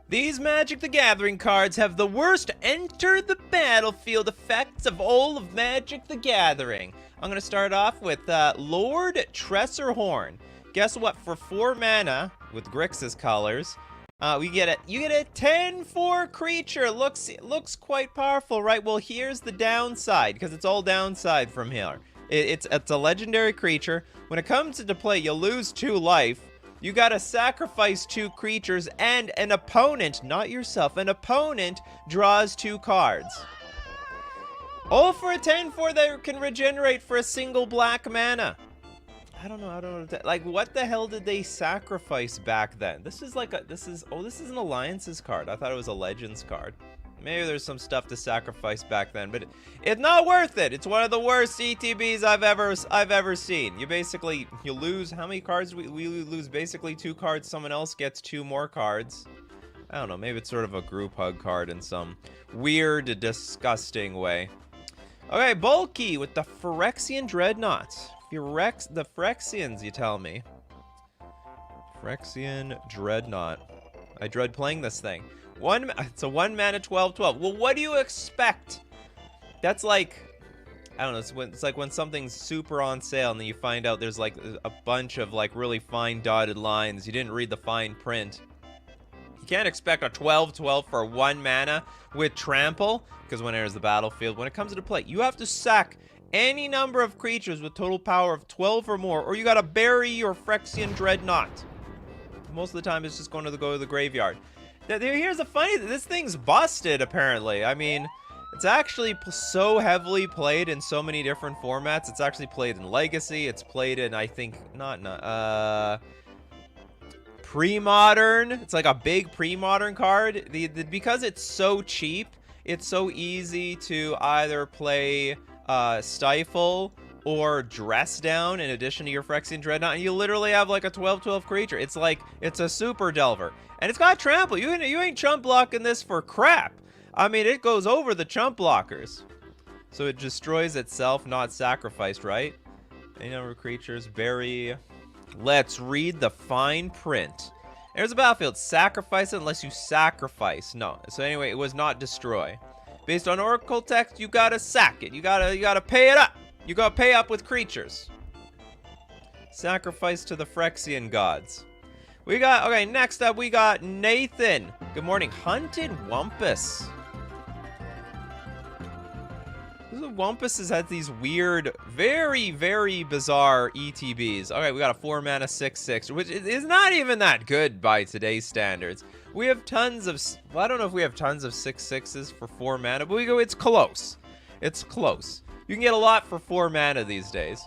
These Magic the Gathering cards have the worst enter the battlefield effects of all of Magic the Gathering. I'm going to start off with Lord Tressorhorn. Guess what? For 4 mana, with Grixis colors, you get a 10-4 creature. Looks quite powerful, right? Well, here's the downside, because it's all downside from here. It's a legendary creature. When it comes into play, you lose 2 life. You gotta sacrifice 2 creatures, and an opponent, not yourself, an opponent draws 2 cards. All for a 10-4 that can regenerate for a single black mana. I don't know. Like, what the hell did they sacrifice back then? This is an Alliances card. I thought it was a Legends card. Maybe there's some stuff to sacrifice back then, but it's not worth it. It's one of the worst ETBs I've ever seen. You lose, how many cards? We lose basically 2 cards. Someone else gets 2 more cards. I don't know, maybe it's sort of a group hug card in some weird, disgusting way. Okay, Bulky with the Phyrexian Dreadnought. The Phyrexians, you tell me. Phyrexian Dreadnought. I dread playing this thing. It's a 1 mana 12/12. Well, what do you expect? That's like, I don't know, it's like when something's super on sale and then you find out there's like a bunch of like really fine dotted lines. You didn't read the fine print. You can't expect a 12/12 for 1 mana with trample, because when it enters the battlefield, when it comes into play, you have to sack any number of creatures with total power of 12 or more, or you gotta bury your Phyrexian Dreadnought. Most of the time it's just going to go to the graveyard. Here's the funny, this thing's busted apparently. I mean, it's actually so heavily played in so many different formats. It's actually played in Legacy. It's played in, I think, pre-modern. It's like a big pre-modern card. Because it's so cheap, it's so easy to either play Stifle or Dress Down in addition to your Phyrexian Dreadnought, and you literally have like a 12/12 creature. It's like, it's a super delver. And it's got trample. You ain't chump blocking this for crap. I mean, it goes over the chump blockers. So it destroys itself, not sacrificed, right? Any number of creatures, bury. Let's read the fine print. There's a battlefield. Sacrifice it unless you sacrifice. No. So anyway, it was not destroy. Based on Oracle text, you gotta sack it. You gotta pay it up. You gotta pay up with creatures. Sacrifice to the Phyrexian gods. Okay, next up we got Nathan. Good morning. Hunted Wumpus. Wumpus has had these weird, very, very bizarre ETBs. Okay, we got a 4 mana 6/6, which is not even that good by today's standards. We have tons of, well, I don't know if we have tons of 6/6s for 4 mana, but it's close. It's close. You can get a lot for 4 mana these days.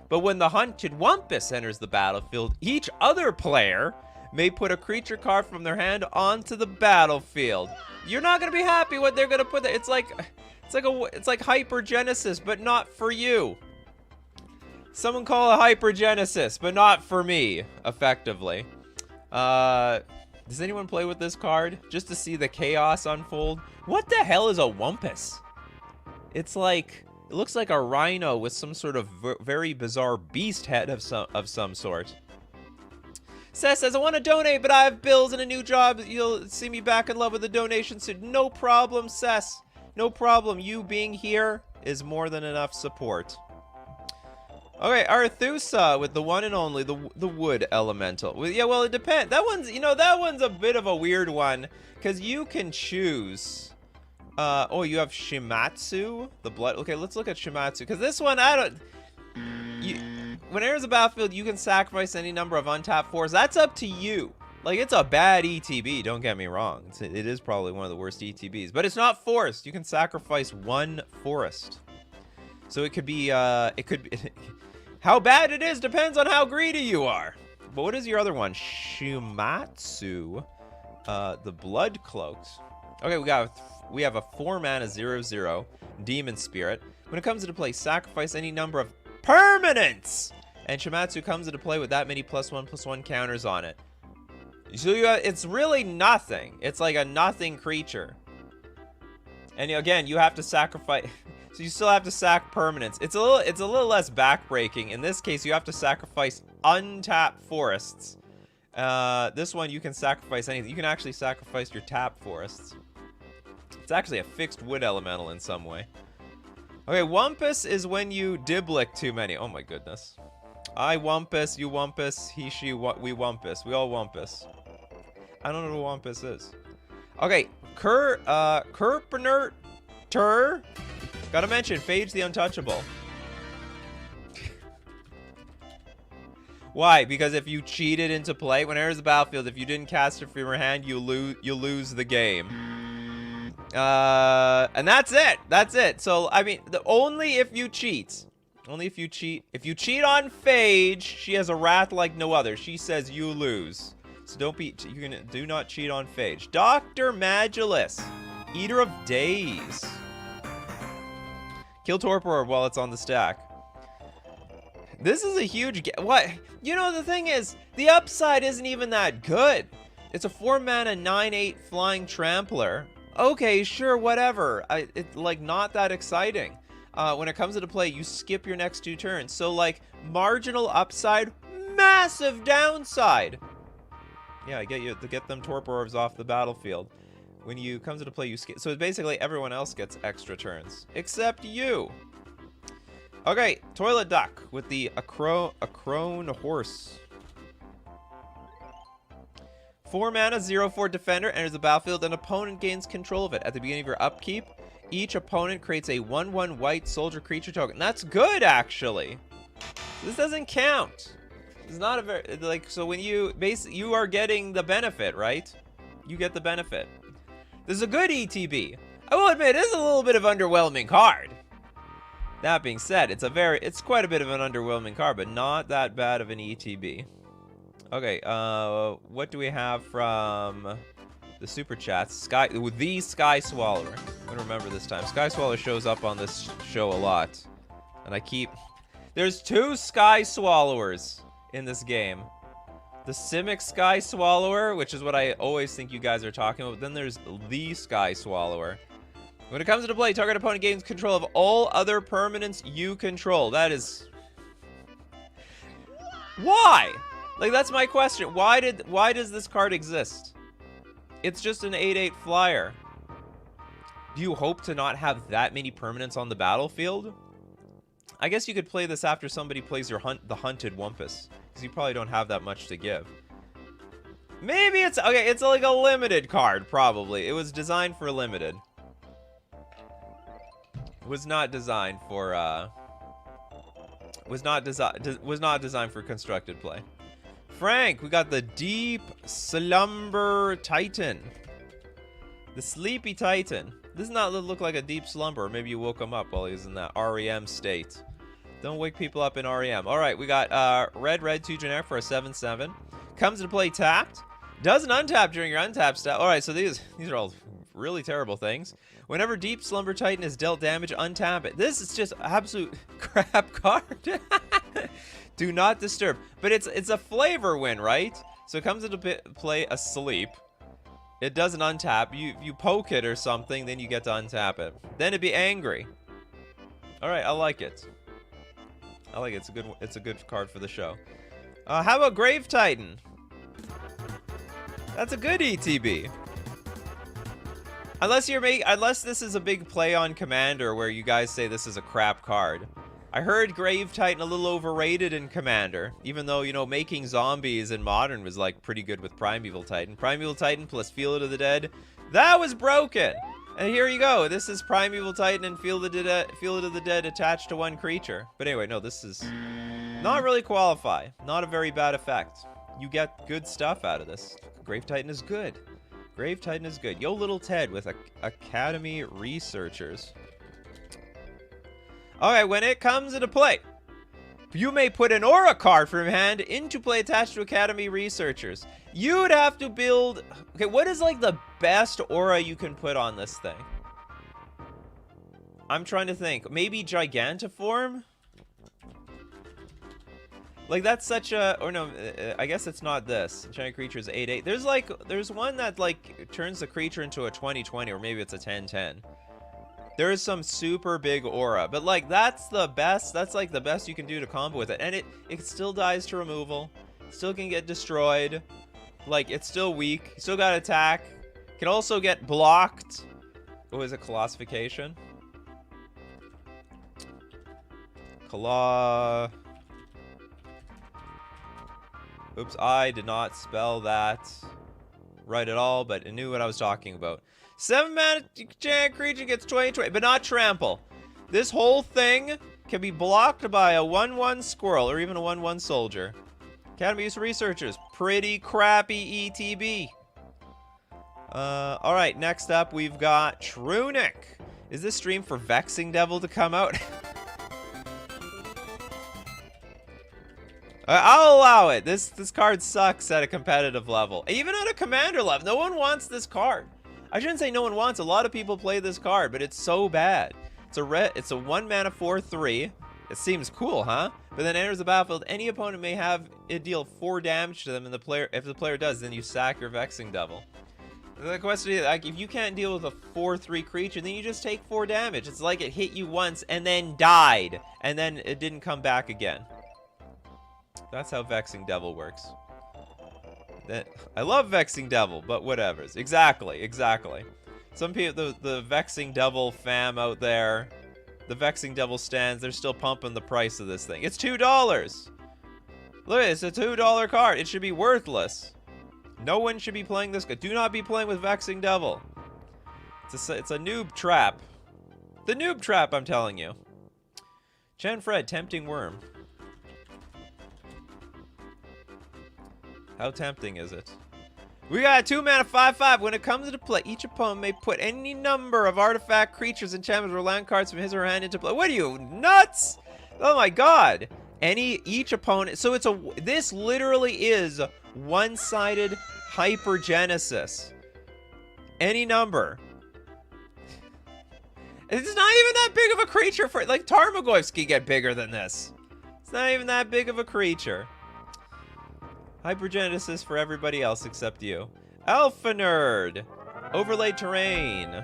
But when the Hunted Wumpus enters the battlefield, each other player may put a creature card from their hand onto the battlefield. You're not gonna be happy what they're gonna put there. It's like Hypergenesis, but not for you. Someone call it Hypergenesis, but not for me, effectively. Does anyone play with this card just to see the chaos unfold? What the hell is a Wumpus? It's like, it looks like a rhino with some sort of very bizarre beast head of some sort. Seth says, I want to donate, but I have bills and a new job. You'll see me back in love with the donation soon. No problem, Seth. No problem. You being here is more than enough support. Okay, Arthusa with the one and only, the wood elemental. Well, yeah, well, it depends. That one's a bit of a weird one, because you can choose. Oh, you have Shimatsu, the blood. Okay, let's look at Shimatsu, because this one, when it enters the battlefield, you can sacrifice any number of untapped forests. That's up to you. Like, it's a bad ETB, don't get me wrong. It is probably one of the worst ETBs, but it's not forest. You can sacrifice 1 forest. So it could be, how bad it is depends on how greedy you are. But what is your other one? Shimatsu, the Blood Cloaked. Okay, we have a 4 mana 0/0 Demon Spirit. When it comes into play, sacrifice any number of permanents. And Shimatsu comes into play with that many +1/+1 counters on it. So it's really nothing. It's like a nothing creature. And again, you have to sacrifice. So you still have to sack permanents. It's a little less backbreaking. In this case, you have to sacrifice untapped forests. This one you can sacrifice anything. You can actually sacrifice your tap forests. It's actually a fixed wood elemental in some way. Okay, Wumpus is when you diblick too many. Oh my goodness. I Wumpus, you Wumpus, he, she, we Wumpus. We all Wumpus. I don't know what Wumpus is. Okay, Kerpner Tur. Gotta mention, Phage the Untouchable. Why? Because if you cheated into play, when it enters the battlefield, if you didn't cast it from your hand, you lose the game. And that's it. That's it. So, I mean, only if you cheat. Only if you cheat. If you cheat on Phage, she has a wrath like no other. She says you lose. So do not cheat on Phage. Dr. Magulus, Eater of Days. Kill Torpor Orb while it's on the stack. This is a huge what? You know, the thing is, the upside isn't even that good. It's a 4-mana 9/8 flying trampler. Okay, sure, whatever. It's like not that exciting. When it comes into play, you skip your next 2 turns. So like marginal upside, massive downside. Yeah, I get you to get them Torpor Orbs off the battlefield. When you comes into play, you skip. So basically everyone else gets extra turns except you. Okay, Toilet Duck with the Acrone Horse. 4 mana, 0/4 defender enters the battlefield. An opponent gains control of it. At the beginning of your upkeep, each opponent creates a 1/1 white soldier creature token. That's good, actually. This doesn't count. It's not a very like so when you you are getting the benefit, right? You get the benefit. This is a good ETB. I will admit, it is a little bit of an underwhelming card. That being said, it's quite a bit of an underwhelming card, but not that bad of an ETB. Okay, what do we have from the super chats? The Sky Swallower. I'm gonna remember this time. Sky Swallower shows up on this show a lot, and there's 2 Sky Swallowers in this game. The Simic Sky Swallower, which is what I always think you guys are talking about. Then there's the Sky Swallower. When it comes into play, target opponent gains control of all other permanents you control. That is... Why? Like, that's my question. Why does this card exist? It's just an 8/8 flyer. Do you hope to not have that many permanents on the battlefield? I guess you could play this after somebody plays the Hunted Wumpus, because you probably don't have that much to give. Maybe it's... Okay, it's like a limited card, probably. It was designed for limited. Was not designed for designed for constructed play. Frank, we got the Deep Slumber Titan. The Sleepy Titan. This does not look like a deep slumber. Or maybe you woke him up while he was in that REM state. Don't wake people up in REM. Alright, we got red 2 generic for a 7/7. Comes into play tapped. Doesn't untap during your untap step. Alright, so these are all really terrible things. Whenever Deep Slumber Titan is dealt damage, untap it. This is just absolute crap card. Do not disturb. But it's a flavor win, right? So it comes into play asleep. It doesn't untap. You poke it or something, then you get to untap it. Then it'd be angry. Alright, I like it. I like it. It's a good card for the show. How about Grave Titan? That's a good ETB. Unless this is a big play on Commander where you guys say this is a crap card. I heard Grave Titan a little overrated in Commander, even though, you know, making zombies in Modern was like pretty good with Primeval Titan. Primeval Titan plus Field of the Dead, that was broken. And here you go. This is Primeval Titan and Field of the Dead attached to 1 creature. But anyway, no, this is not really qualify. Not a very bad effect. You get good stuff out of this. Grave Titan is good. Grave Titan is good. Yo Little Ted with Academy Researchers. Okay, when it comes into play, you may put an aura card from your hand into play attached to Academy Researchers. You'd have to build... Okay, what is like the best aura you can put on this thing? I'm trying to think. Maybe Gigantiform? Like, that's such a... Or no, I guess it's not this. Giant creature's 8/8. There's one that, like, turns the creature into a 20/20, or maybe it's a 10/10. There is some super big aura. But, like, that's the best. That's, like, the best you can do to combo with it. And it still dies to removal. Still can get destroyed. Like, it's still weak. Still got attack. Can also get blocked. Oh, is it Colossification? Oops, I did not spell that right at all, but I knew what I was talking about. 7 mana giant creature gets 20, but not trample. This whole thing can be blocked by a 1/1 squirrel or even a 1/1 soldier. Academy Use Researchers, pretty crappy ETB. Alright, next up we've got Trunic. Is this stream for Vexing Devil to come out? I'll allow it. This card sucks at a competitive level. Even at a commander level, no one wants this card. I shouldn't say no one wants. A lot of people play this card, but it's so bad. It's a 1 mana 4/3. It seems cool, huh? But then enters the battlefield. Any opponent may have it deal 4 damage to them, and if the player does, then you sack your Vexing Devil. The question is, like, if you can't deal with a 4/3 creature, then you just take 4 damage. It's like it hit you once and then died, and then it didn't come back again. That's how Vexing Devil works. I love Vexing Devil, but whatevers. Exactly. Some people, the Vexing Devil fam out there, the Vexing Devil stands, they're still pumping the price of this thing. It's $2. Look, it's a $2 card. It should be worthless. No one should be playing this. Do not be playing with Vexing Devil. It's a noob trap. The noob trap, I'm telling you. Chen Fred, Tempting Worm. How tempting is it? We got a 2 mana 5/5. When it comes into play, each opponent may put any number of artifact, creatures, enchantments, or land cards from his or her hand into play. What are you, nuts? Oh my god. Each opponent. So this literally is one-sided hypergenesis. Any number. It's not even that big of a creature for, like, Tarmogoyfs can get bigger than this. It's not even that big of a creature. Hypergenesis for everybody else except you. Alpha Nerd. Overlaid terrain.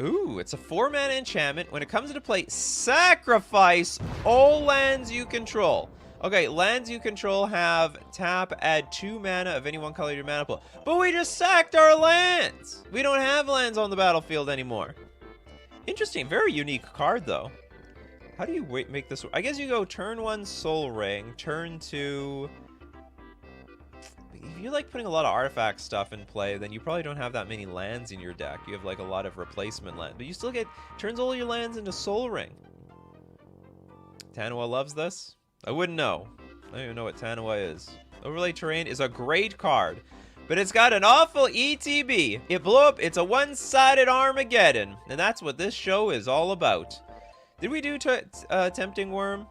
Ooh, it's a 4 mana enchantment. When it comes into play, sacrifice all lands you control. Okay, lands you control have tap, add 2 mana of any one color to your mana pool. But we just sacked our lands. We don't have lands on the battlefield anymore. Interesting, very unique card though. How do you make this work? I guess you go turn 1 Soul Ring, turn 2... If you like putting a lot of artifact stuff in play, then you probably don't have that many lands in your deck. You have like a lot of replacement land. But you still turns all your lands into Soul Ring. Tanawa loves this? I wouldn't know. I don't even know what Tanawa is. Overlay Terrain is a great card, but it's got an awful ETB. It blew up. It's a one-sided Armageddon. And that's what this show is all about. Did we do Tempting Worm?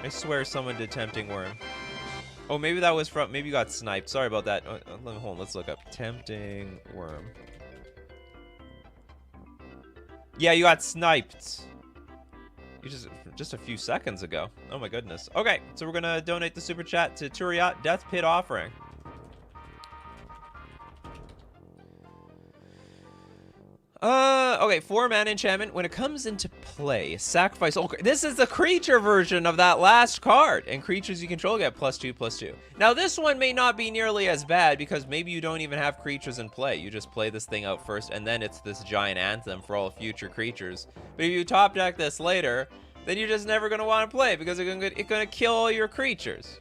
I swear someone did Tempting Worm. Oh, maybe that was from... Maybe you got sniped. Sorry about that. Hold on, let's look up. Tempting Worm. Yeah, you got sniped. You just a few seconds ago. Oh my goodness. Okay, so we're gonna donate the super chat to Turiat Death Pit Offering. Okay, 4 mana enchantment. When it comes into play, sacrifice. Okay, this is the creature version of that last card, and creatures you control get +2/+2. Now this one may not be nearly as bad because maybe you don't even have creatures in play. You just play this thing out first, and then it's this giant anthem for all future creatures. But if you top deck this later, then you're just never gonna want to play because it's gonna kill all your creatures.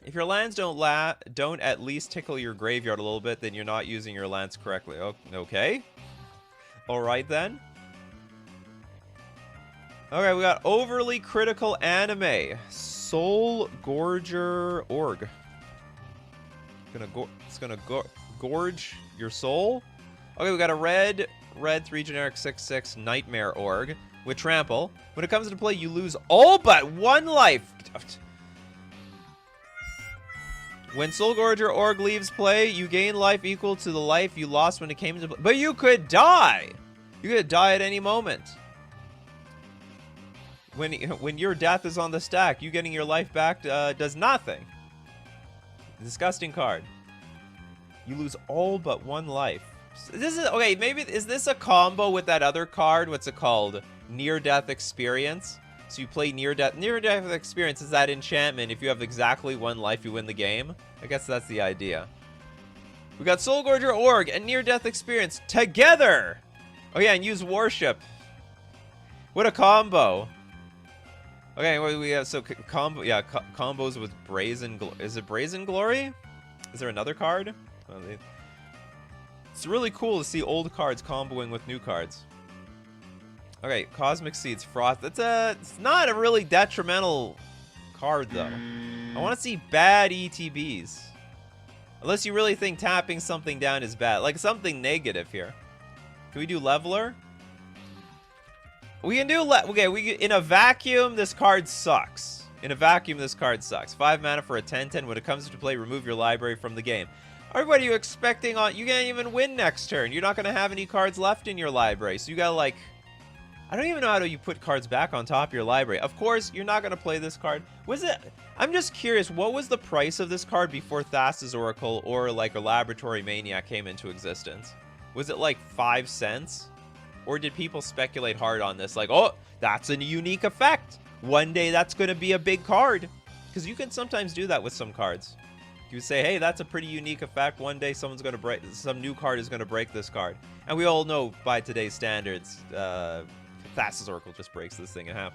If your lands don't at least tickle your graveyard a little bit, then you're not using your lands correctly. Okay. Alright then. Okay, we got Overly Critical Anime. Soul Gorger Org. It's gonna gorge your soul. Okay, we got a red 3 generic 6/6 Nightmare Org with trample. When it comes into play, you lose all but 1 life. When Soul Gorger Org leaves play, you gain life equal to the life you lost when it came into play. But you could die! You could die at any moment. When your death is on the stack, you getting your life back does nothing. Disgusting card. You lose all but 1 life. This is... Okay, maybe... Is this a combo with that other card? What's it called? Near-Death Experience? So you play near death. Near death experience is that enchantment. If you have exactly 1 life, you win the game. I guess that's the idea. We got Soul Gorger Org and near death experience together. Oh yeah, and use Worship. What a combo. Okay, what do we have? So combo, yeah, combos with Brazen. Is it Brazen Glory? Is there another card? Oh, it's really cool to see old cards comboing with new cards. Okay, Cosmic Seeds, Frost. It's not a really detrimental card though. I want to see bad ETBs. Unless you really think tapping something down is bad, like something negative here. Can we do Leveler? We can do in a vacuum, this card sucks. In a vacuum, this card sucks. 5 mana for a 10/10. When it comes into play, remove your library from the game. Alright, what are you expecting on? You can't even win next turn. You're not going to have any cards left in your library. So you got to, like... I don't even know how you put cards back on top of your library. Of course, you're not going to play this card. Was it... I'm just curious, what was the price of this card before Thassa's Oracle or, like, a Laboratory Maniac came into existence? Was it, like, 5 cents? Or did people speculate hard on this? Like, oh, that's a unique effect. One day that's going to be a big card. Because you can sometimes do that with some cards. You say, hey, that's a pretty unique effect. One day someone's going to break, some new card is going to break this card. And we all know by today's standards, Thassa's Oracle just breaks this thing in half.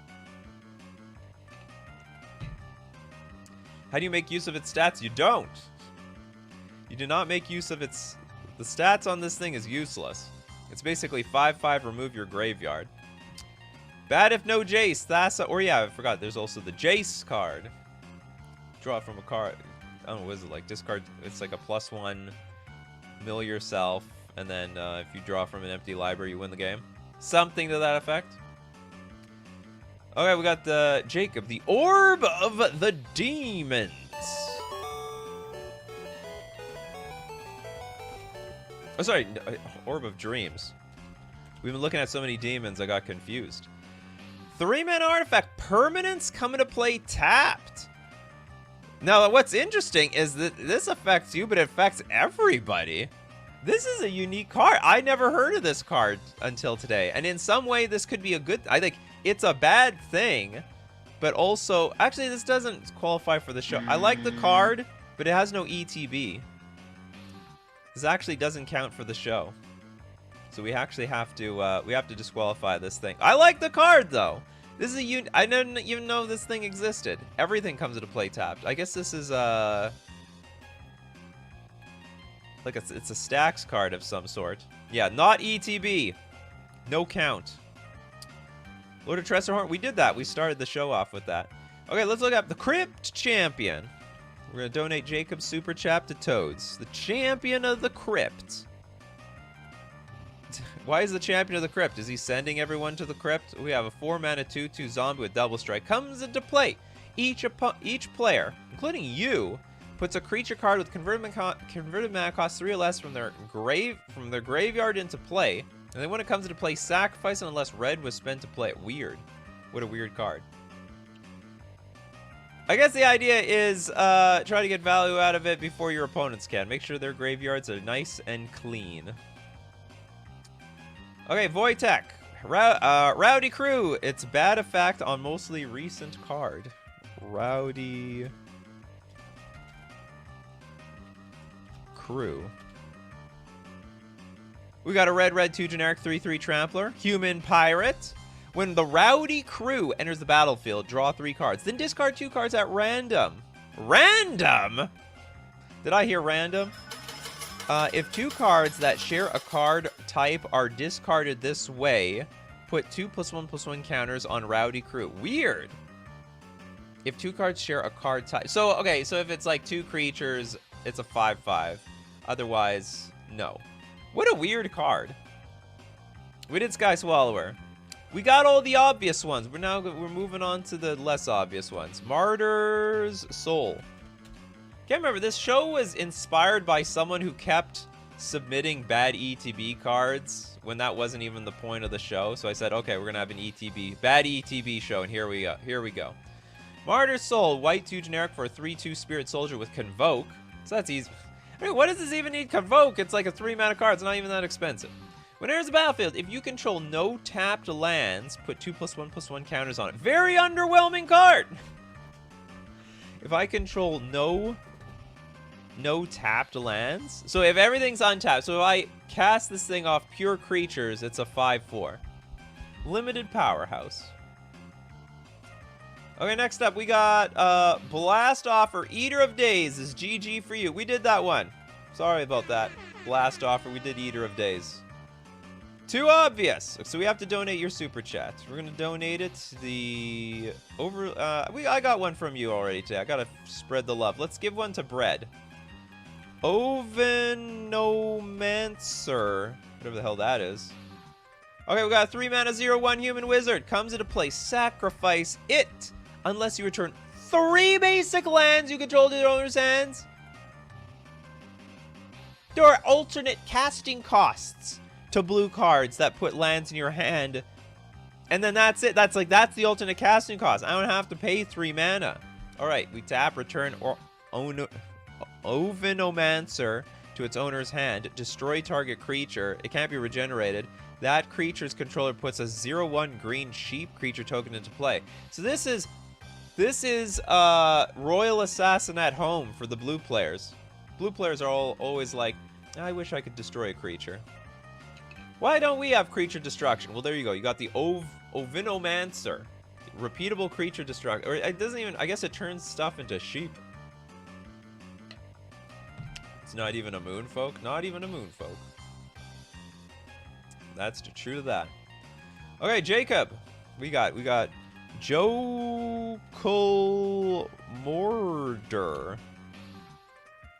How do you make use of its stats? You don't. You do not make use of its... The stats on this thing is useless. It's basically 5/5, remove your graveyard. Bad if no Jace, Thassa, or yeah, I forgot, there's also the Jace card. Draw from a card, I don't know, what is it, like discard, it's like a +1, mill yourself, and then if you draw from an empty library, you win the game. Something to that effect. Okay, we got the Jacob, the Orb of the Demons. Oh, sorry, Orb of Dreams. We've been looking at so many demons, I got confused. 3-mana artifact, permanents come into play tapped. Now, what's interesting is that this affects you, but it affects everybody. This is a unique card. I never heard of this card until today. And in some way, this could be a good... I think it's a bad thing, but also... Actually, this doesn't qualify for the show. I like the card, but it has no ETB. This actually doesn't count for the show. So we actually have to disqualify this thing. I like the card though. This is I didn't even know this thing existed. Everything comes into play tapped. I guess this is like it's a stacks card of some sort. Yeah, not ETB. No count. Lord of Tressorhorn, we did that. We started the show off with that. Okay, let's look up the Crypt Champion. We're going to donate Jacob's Super Chat to Toads. The Champion of the Crypt. Why is the Champion of the Crypt? Is he sending everyone to the Crypt? We have a 4-mana 2/2 zombie with double strike. Comes into play. Each player, including you, puts a creature card with converted mana cost 3 or less from their graveyard into play. And then when it comes into play, sacrifice it unless red was spent to play it. Weird. What a weird card. I guess the idea is try to get value out of it before your opponents can. Make sure their graveyards are nice and clean. Okay, Wojtek. Rowdy Crew. It's bad effect on mostly recent card. Rowdy Crew. We got a red 2 generic 3/3 trampler. Human pirate. When the Rowdy Crew enters the battlefield, draw 3 cards. Then discard 2 cards at random. Random? Did I hear random? If 2 cards that share a card type are discarded this way, put 2+1/+1 counters on Rowdy Crew. Weird. If 2 cards share a card type. So, okay, so if it's like 2 creatures, it's a 5/5. Otherwise, no. What a weird card. We did Sky Swallower. We got all the obvious ones. We're moving on to the less obvious ones. Martyr's Soul. Can't remember. This show was inspired by someone who kept submitting bad ETB cards when that wasn't even the point of the show. So I said, okay, we're gonna have an bad ETB show, and here we go. Here we go. Martyr's Soul, white 2 generic for a 3/2 Spirit Soldier with Convoke. So that's easy. I mean, what does this even need Convoke? It's like a 3-mana card. It's not even that expensive. When it enters the battlefield, if you control no tapped lands, put 2+1/+1 counters on it. Very underwhelming card! If I control no tapped lands, so if everything's untapped, so if I cast this thing off pure creatures, it's a 5/4. Limited powerhouse. Okay, next up we got Blast Offer. Eater of Days is GG for you. We did that one. Sorry about that. Blast Offer, we did Eater of Days. Too obvious. So we have to donate your super chat. We're gonna donate it to the I got one from you already today. I gotta spread the love. Let's give one to Bread. Ovenomancer. Whatever the hell that is. Okay, we got a 3 mana 0/1 human wizard. Comes into play. Sacrifice it. Unless you return 3 basic lands you control to your owner's hands. There are alternate casting costs to blue cards that put lands in your hand. And then that's it. That's the alternate casting cost. I don't have to pay 3 mana. Alright, we tap, return, or Ovenomancer to its owner's hand. Destroy target creature. It can't be regenerated. That creature's controller puts a 0/1 green sheep creature token into play. So this is Royal Assassin at home for the blue players. Blue players are always like, I wish I could destroy a creature. Why don't we have creature destruction? Well, there you go. You got the Ovenomancer. Repeatable creature destruction. Or it doesn't even, I guess it turns stuff into sheep. It's not even a moonfolk. Not even a moonfolk. That's true to that. Okay, Jacob. We got Jokul Morder.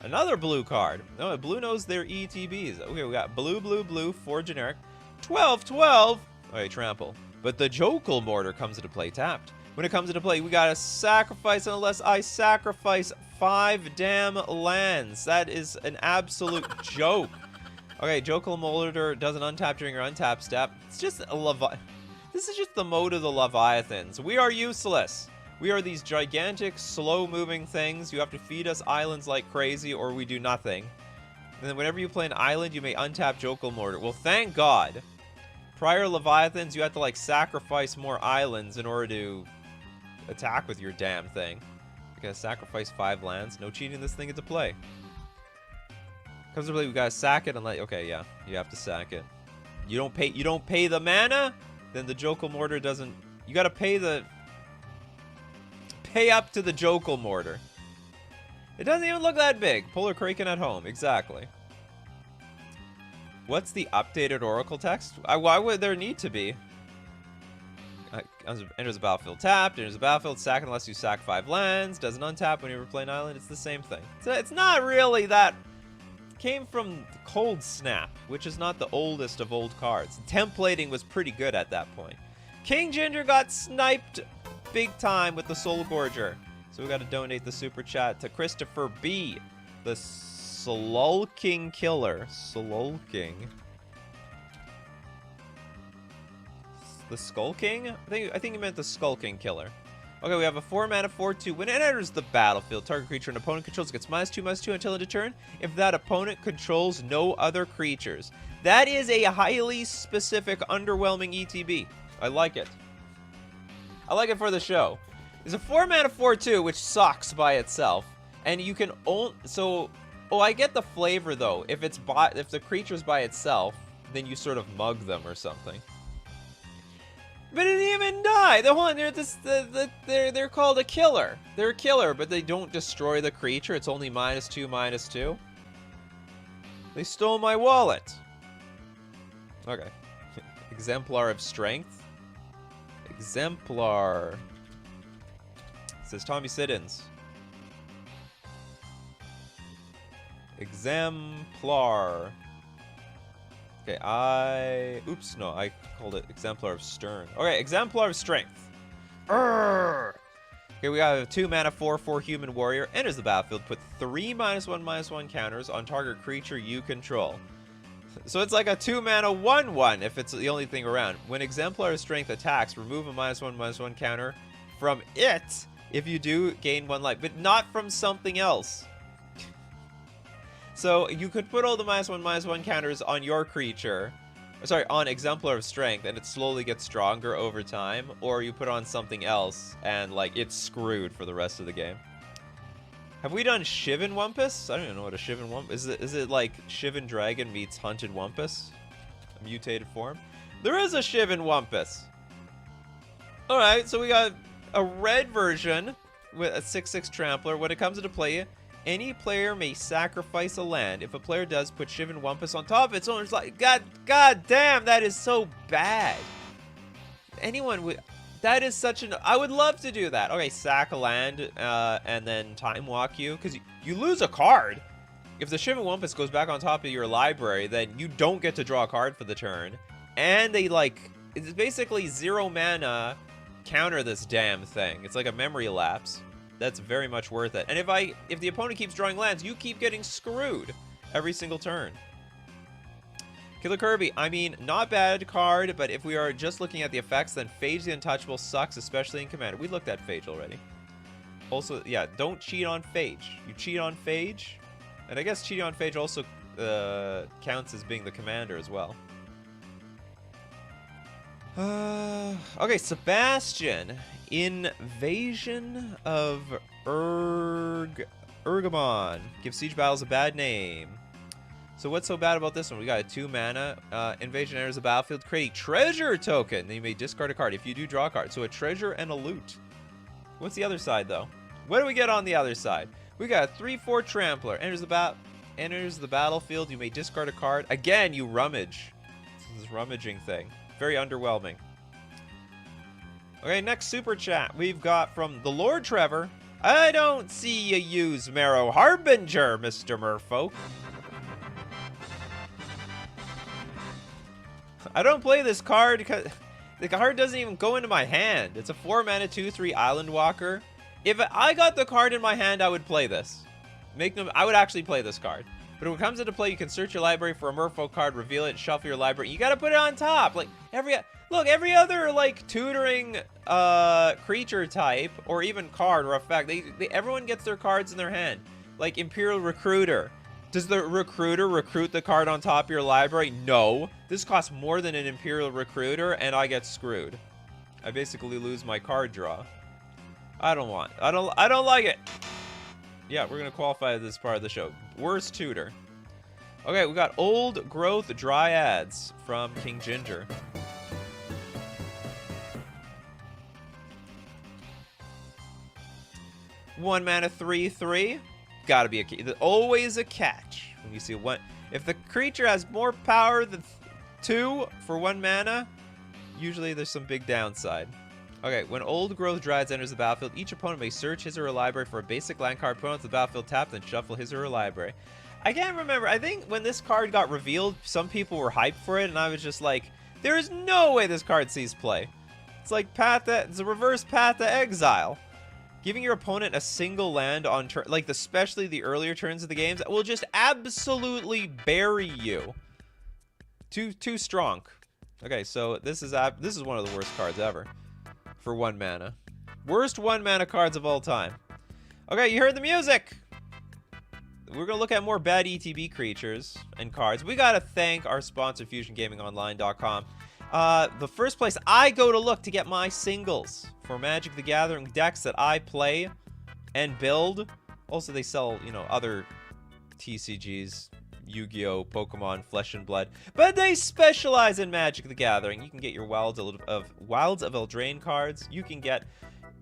Another blue card. No, blue knows their ETBs. Okay, we got blue, 4 generic. 12. Okay, trample. But the Jokul Mortar comes into play tapped. When it comes into play, we gotta sacrifice unless I sacrifice 5 damn lands. That is an absolute joke. Okay, Jokul Mortar doesn't untap during your untap step. It's just a This is just the mode of the Leviathans. We are useless. We are these gigantic, slow-moving things. You have to feed us islands like crazy, or we do nothing. And then whenever you play an island, you may untap Jokul Mortar. Well, thank God. Prior Leviathans, you had to, like, sacrifice more islands in order to attack with your damn thing. You gotta sacrifice 5 lands. No cheating this thing into play. Comes to play, we gotta sack it and let... Okay, yeah. You have to sack it. You don't pay the mana? Then the Jokul Mortar doesn't... You gotta pay up to the Jokul Mortar. It doesn't even look that big. Polar Kraken at home. Exactly. What's the updated Oracle text? Why would there need to be? Enters the battlefield tapped. Enters the battlefield sack unless you sack 5 lands. Doesn't untap when you ever play an island. It's the same thing. So it's not really that... Came from Cold Snap, which is not the oldest of old cards. Templating was pretty good at that point. King Ginger got sniped big time with the Soul Gorger. So we got to donate the super chat to Christopher B. The Slulking Killer. Slulking. The Skull King? I think you meant the Skulking Killer. Okay, we have a 4 mana 4/2. When it enters the battlefield, target creature an opponent controls gets -2/2 until end of turn. If that opponent controls no other creatures. That is a highly specific, underwhelming ETB. I like it. I like it for the show. It's a 4 mana 4/2, which sucks by itself. And you can only... So... Oh, I get the flavor, though. If the creature's by itself, then you sort of mug them or something. But it didn't even die. They're called a killer. They're a killer, but they don't destroy the creature. It's only -2/2. They stole my wallet. Okay. Exemplar of Strength. Exemplar. It says Tommy Siddons. Exemplar. Okay, oops, no, I called it Exemplar of Stern. Okay, Exemplar of Strength. Urgh. Okay, we got a 2 mana 4/4 human warrior. Enters the battlefield. Put 3 -1/1 counters on target creature you control. So it's like a 2 mana 1/1 if it's the only thing around. When Exemplar of Strength attacks, remove a -1/1 counter from it. If you do, gain 1 life, but not from something else. So you could put all the -1/1 counters on your creature, sorry, on Exemplar of Strength, and it slowly gets stronger over time, or you put on something else and like it's screwed for the rest of the game. Have we done Shivan Wumpus? I don't even know what a Shivan Wumpus is. It like Shivan Dragon meets Hunted Wumpus? A mutated form? There is a Shivan Wumpus. Alright, so we got a red version with a 6/6 Trampler. When it comes into play, any player may sacrifice a land. If a player does, put Shivan Wumpus on top of its owner's like, God damn, that is so bad. Anyone would, that is such an, I would love to do that. Okay, sack a land, and then time walk you, because you lose a card. If the Shivan Wumpus goes back on top of your library, then you don't get to draw a card for the turn. And they like, it's basically 0 mana counter this damn thing. It's like a memory lapse. That's very much worth it. And if the opponent keeps drawing lands, you keep getting screwed every single turn. Killer Kirby, I mean, not bad card, but if we are just looking at the effects, then Phage the Untouchable sucks, especially in Commander. We looked at Phage already. Also, yeah, don't cheat on Phage. You cheat on Phage, and I guess cheating on Phage also counts as being the Commander as well. Okay, Sebastian. Invasion of Urgamon. Give siege battles a bad name. So what's so bad about this one? We got a 2 mana. Invasion enters the battlefield. Create a treasure token. Then you may discard a card if you do draw a card. So a treasure and a loot. What's the other side, though? What do we get on the other side? We got a 3/4 Trampler. Enters the battlefield. You may discard a card. Again, you rummage. This rummaging thing. Very underwhelming. Okay, next super chat we've got from the Lord Trevor. I don't see you use Marrow Harbinger, Mr. Merfolk. I don't play this card because the card doesn't even go into my hand. It's a 4 mana 2/3 Island Walker. If I got the card in my hand, I would play this. I would actually play this card. But when it comes into play, you can search your library for a Merfolk card, reveal it, shuffle your library. You gotta put it on top. Like every other like tutoring creature type or even card or effect, everyone gets their cards in their hand. Like Imperial Recruiter. Does the Recruiter recruit the card on top of your library? No. This costs more than an Imperial Recruiter, and I get screwed. I basically lose my card draw. I don't like it. Yeah, we're gonna qualify this part of the show. Worst tutor. Okay, we got Old Growth Dryads from King Ginger. One mana 3/3. Gotta be always a catch when you see one. If the creature has more power than 2 for 1 mana, usually there's some big downside. Okay, when Old Growth Dryads enters the battlefield, each opponent may search his or her library for a basic land card, put onto the battlefield, tap, then shuffle his or her library. I can't remember. I think when this card got revealed, some people were hyped for it, and I was just like, there is no way this card sees play. It's like it's a reverse Path to Exile. Giving your opponent a single land on turn, like especially the earlier turns of the games, will just absolutely bury you. Too strong. Okay, so this is one of the worst cards ever. For 1 mana. Worst 1 mana cards of all time. Okay, you heard the music! We're going to look at more bad ETB creatures and cards. We got to thank our sponsor, FusionGamingOnline.com. The first place I go to look to get my singles for Magic the Gathering decks that I play and build. Also, they sell, other TCGs. Yu-Gi-Oh, Pokemon, Flesh and Blood, but they specialize in Magic the Gathering. You can get your Wilds of Eldraine cards. You can get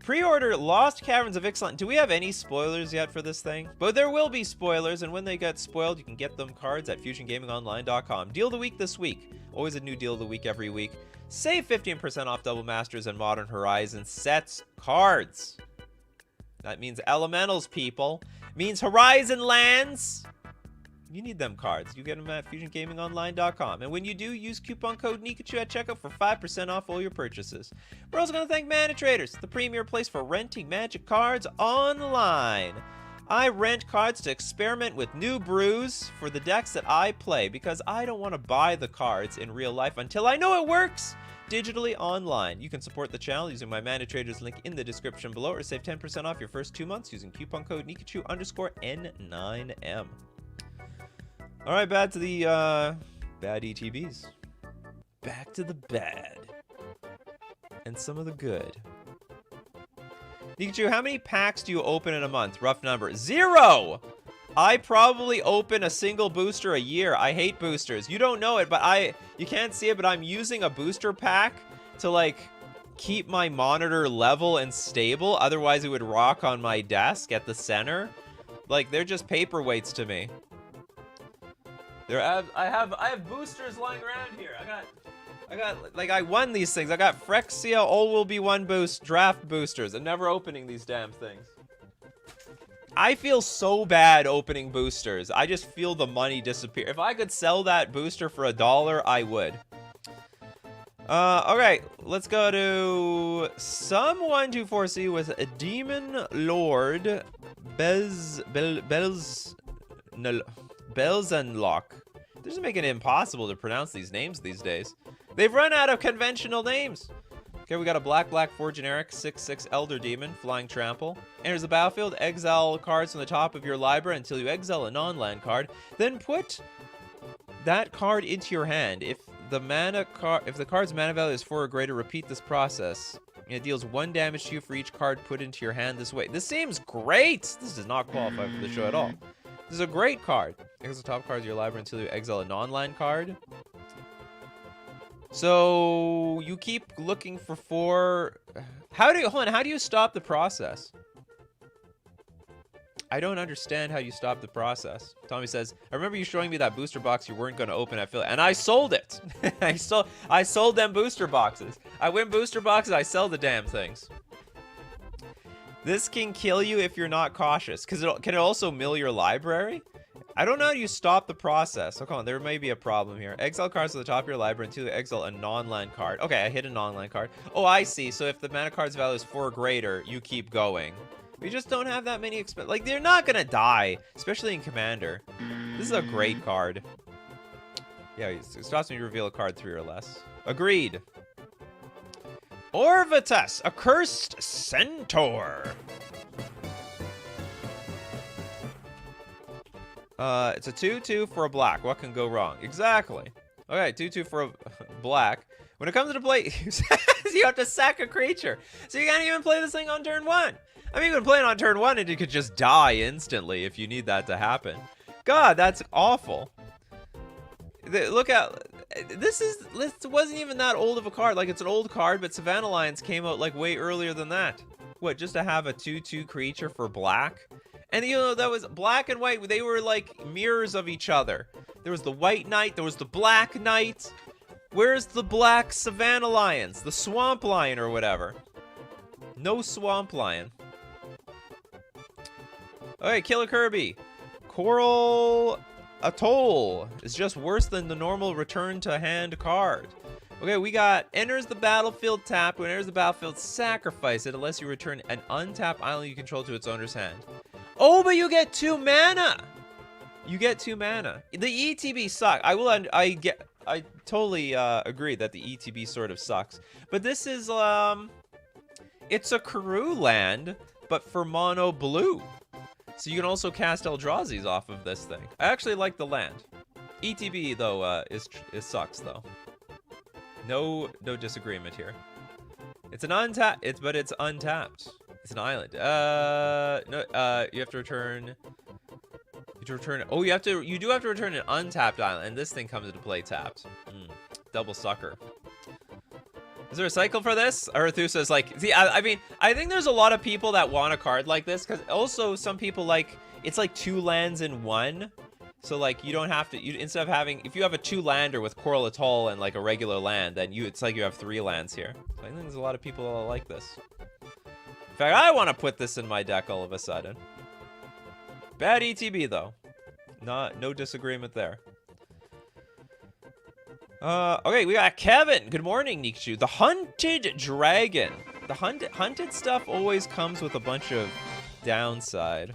pre-order Lost Caverns of Ixalan. Do we have any spoilers yet for this thing? But there will be spoilers, and when they get spoiled, you can get them cards at FusionGamingOnline.com. Deal of the week this week. Always a new deal of the week every week. Save 15% off Double Masters and Modern Horizons sets cards. That means elementals, people. It means Horizon lands. You need them cards. You get them at FusionGamingOnline.com. And when you do, use coupon code Nikachu at checkout for 5% off all your purchases. We're also going to thank Mana Traders, the premier place for renting Magic cards online. I rent cards to experiment with new brews for the decks that I play because I don't want to buy the cards in real life until I know it works digitally online. You can support the channel using my Mana Traders link in the description below or save 10% off your first 2 months using coupon code Nikachu_N9M. All right, back to the bad ETBs. back to the bad. And some of the good. Nikachu, how many packs do you open in a month? Rough number. 0! I probably open a single booster a year. I hate boosters. You don't know it, but you can't see it, but I'm using a booster pack to, like, keep my monitor level and stable. Otherwise, it would rock on my desk at the center. Like, they're just paperweights to me. I have boosters lying around here. I won these things. I got Phyrexia, all will be one boost, draft boosters. I'm never opening these damn things. I feel so bad opening boosters. I just feel the money disappear. If I could sell that booster for $1, I would. Okay, let's go to someone to foresee with a Demon Lord Belzenlock. They're just making it impossible to pronounce these names these days. They've run out of conventional names. Okay, we got a black 4 generic 6/6 Elder Demon, Flying Trample. Enters the battlefield, exile cards from the top of your library until you exile a non-land card. Then put that card into your hand. If the card's mana value is 4 or greater, repeat this process. And it deals 1 damage to you for each card put into your hand this way. This seems great! This does not qualify for the show at all. This is a great card. Exile the top cards of your library until you exile a non-land card. So you keep looking for 4. How do you stop the process? I don't understand how you stop the process. Tommy says, I remember you showing me that booster box you weren't going to open at Philly, and I sold it. I sold them booster boxes. I win booster boxes, I sell the damn things. This can kill you if you're not cautious. Can it also mill your library? I don't know how you stop the process. Oh, come on, there may be a problem here. Exile cards to the top of your library until you exile a non-land card. Okay, I hit a non-land card. Oh, I see. So if the mana card's value is 4 or greater, you keep going. We just don't have that many like, they're not gonna die, especially in Commander. This is a great card. Yeah, it stops when you reveal a card 3 or less. Agreed. Orvitus, a cursed centaur. It's a 2/2 for a black. What can go wrong? Exactly. Okay, 2/2 for a black. When it comes to play, you have to sack a creature. So you can't even play this thing on turn 1. I mean, you can play it on turn 1 and you could just die instantly if you need that to happen. God, that's awful. Look at this wasn't even that old of a card. Like, it's an old card, but Savannah Lions came out like way earlier than that. What, just to have a 2/2 creature for black? And you know, that was black and white. They were like mirrors of each other. There was the white knight, there was the black knight. Where's the black Savannah Lions? The Swamp Lion or whatever. No Swamp Lion. Okay, Killer Kirby. Coral Atoll is just worse than the normal return to hand card. Okay, we got enters the battlefield tapped. When it enters the battlefield, sacrifice it unless you return an untapped island you control to its owner's hand. Oh, but you get 2 mana. You get 2 mana. The ETB sucks. I totally agree that the ETB sort of sucks. But this is it's a Karoo land, but for mono blue. So you can also cast Eldrazi's off of this thing. I actually like the land. ETB though is sucks though. No disagreement here. It's an untapped. But it's untapped. It's an island. No. You have to return. Oh, you do have to return an untapped island, and this thing comes into play tapped. Double sucker. Is there a cycle for this? Arethusa is like, see, I mean, I think there's a lot of people that want a card like this, because also some people like, it's like 2 lands in 1. So like, you don't have to, instead of having, if you have a 2-lander with Coral Atoll and like a regular land, then it's like you have 3 lands here. So I think there's a lot of people that like this. In fact, I want to put this in my deck all of a sudden. Bad ETB though. No disagreement there. Okay, we got Kevin. Good morning, Nikachu. The Hunted Dragon. The hunted stuff always comes with a bunch of downside.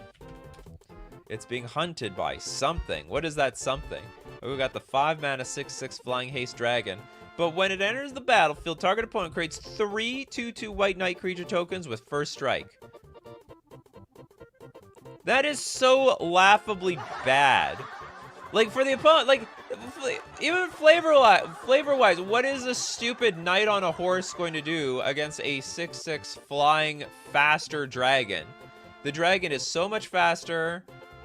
It's being hunted by something. What is that something? Oh, we got the 5 mana 6/6 Flying Haste Dragon. But when it enters the battlefield, target opponent creates 3 2/2 White Knight creature tokens with first strike. That is so laughably bad. Like, for the opponent, like, even flavor-wise, what is a stupid knight on a horse going to do against a 6/6 flying faster dragon? The dragon is so much faster,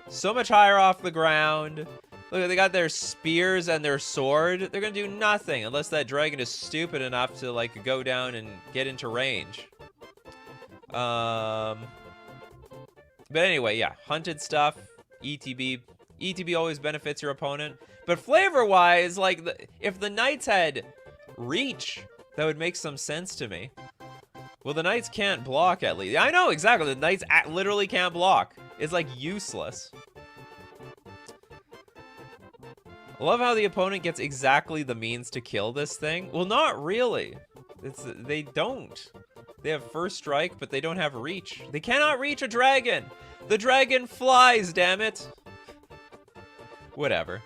so much higher off the ground. Look, they got their spears and their sword. They're gonna do nothing unless that dragon is stupid enough to like go down and get into range. But anyway, yeah, hunted stuff, ETB. ETB always benefits your opponent. But flavor-wise, like, if the knights had reach, that would make some sense to me. Well, the knights can't block, at least. I know, exactly. The knights literally can't block. It's, like, useless. I love how the opponent gets exactly the means to kill this thing. Well, not really. They don't. They have first strike, but they don't have reach. They cannot reach a dragon. The dragon flies, damn it. Whatever.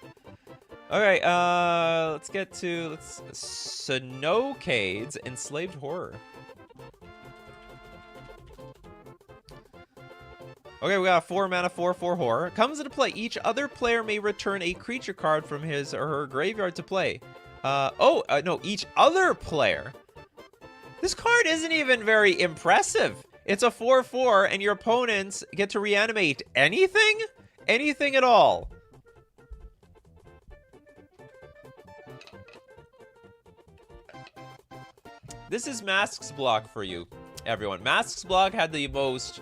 Alright, let's get to Snocade's Enslaved Horror. Okay, we got a 4-mana 4/4 horror. Comes into play. Each other player may return a creature card from his or her graveyard to play. No, each other player. This card isn't even very impressive. It's a 4/4, and your opponents get to reanimate anything? Anything at all. This is Mask's Block for you, everyone. Mask's Block had the most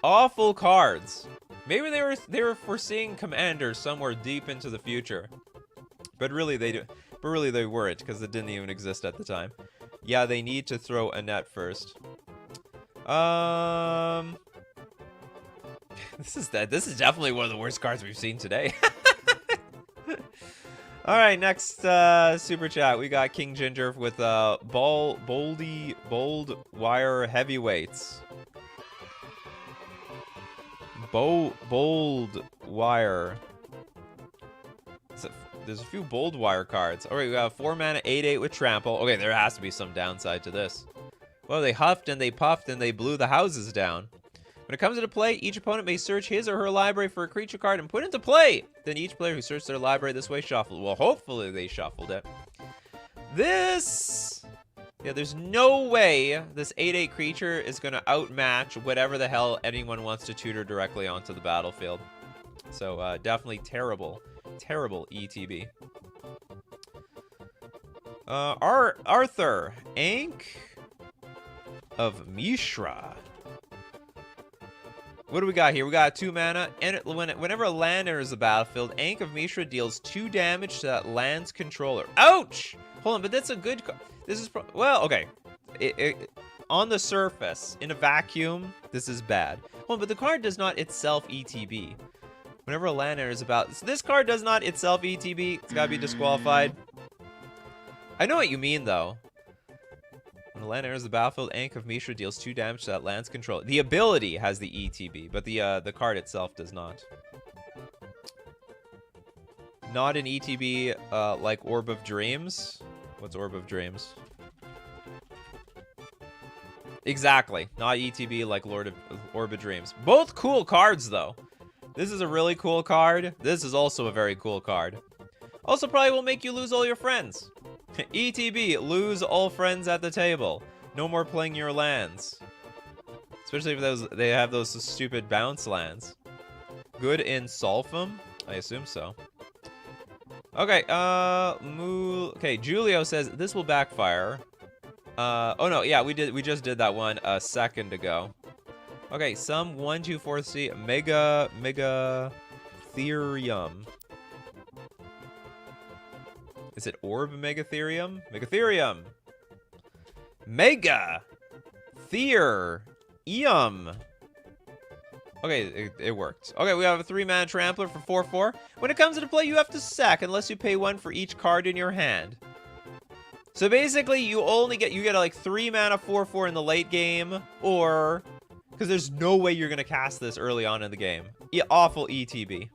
awful cards. Maybe they were foreseeing Commander somewhere deep into the future, but really they weren't, because it didn't even exist at the time. Yeah, they need to throw a net first. This is definitely one of the worst cards we've seen today. All right, next super chat. We got King Ginger with bold wire heavyweights. Bold wire. There's a few bold wire cards. All right, we got a 4-mana 8/8 with trample. Okay, there has to be some downside to this. Well, they huffed and they puffed and they blew the houses down. When it comes into play, each opponent may search his or her library for a creature card and put it into play. Then each player who searched their library this way shuffled. Well, hopefully they shuffled it. Yeah, there's no way this 8/8 creature is going to outmatch whatever the hell anyone wants to tutor directly onto the battlefield. So definitely terrible ETB. Arthur, Ankh of Mishra. What do we got here? We got 2-mana, and whenever a land enters the battlefield, Ankh of Mishra deals 2 damage to that land's controller. Ouch! Hold on, but that's a good card. This is well, okay. On the surface, in a vacuum, this is bad. Hold on, but the card does not itself ETB. Whenever a land enters so this card does not itself ETB. It's gotta be disqualified. I know what you mean, though. When a land enters the battlefield, Ankh of Mishra deals 2 damage to that land's control. The ability has the ETB, but the card itself does not. Not an ETB like Orb of Dreams. What's Orb of Dreams? Exactly. Not ETB like Orb of Dreams. Both cool cards, though. This is a really cool card. This is also a very cool card. Also probably will make you lose all your friends. ETB, lose all friends at the table. No more playing your lands. Especially if they have those stupid bounce lands. Good in Solphum? I assume so. Okay, okay, Julio says this will backfire. Oh no, yeah, we just did that one a second ago. Okay, some 1, 2, 4, C Mega Therium. Is it Orb Megatherium? Megatherium! Mega! Therium! Okay, it worked. Okay, we have a 3-mana Trampler for 4/4. When it comes into play, you have to sack unless you pay 1 for each card in your hand. So basically, you get like 3-mana 4/4 in the late game, or because there's no way you're gonna cast this early on in the game. Awful ETB.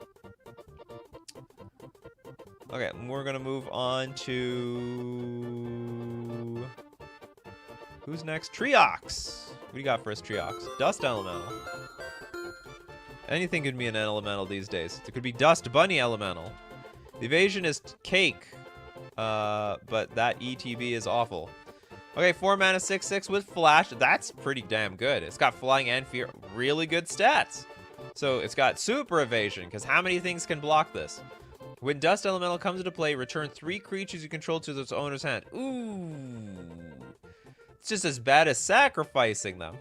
Okay, we're gonna move on to who's next? Triox. What do you got for us, Triox? Dust Elemental. Anything could be an elemental these days. It could be Dust Bunny Elemental. The evasion is cake. But that ETB is awful. Okay, 4 mana, 6/6 with flash. That's pretty damn good. It's got flying and fear. Really good stats. So it's got super evasion, because how many things can block this? When Dust Elemental comes into play, return 3 creatures you control to its owner's hand. Ooh. It's just as bad as sacrificing them.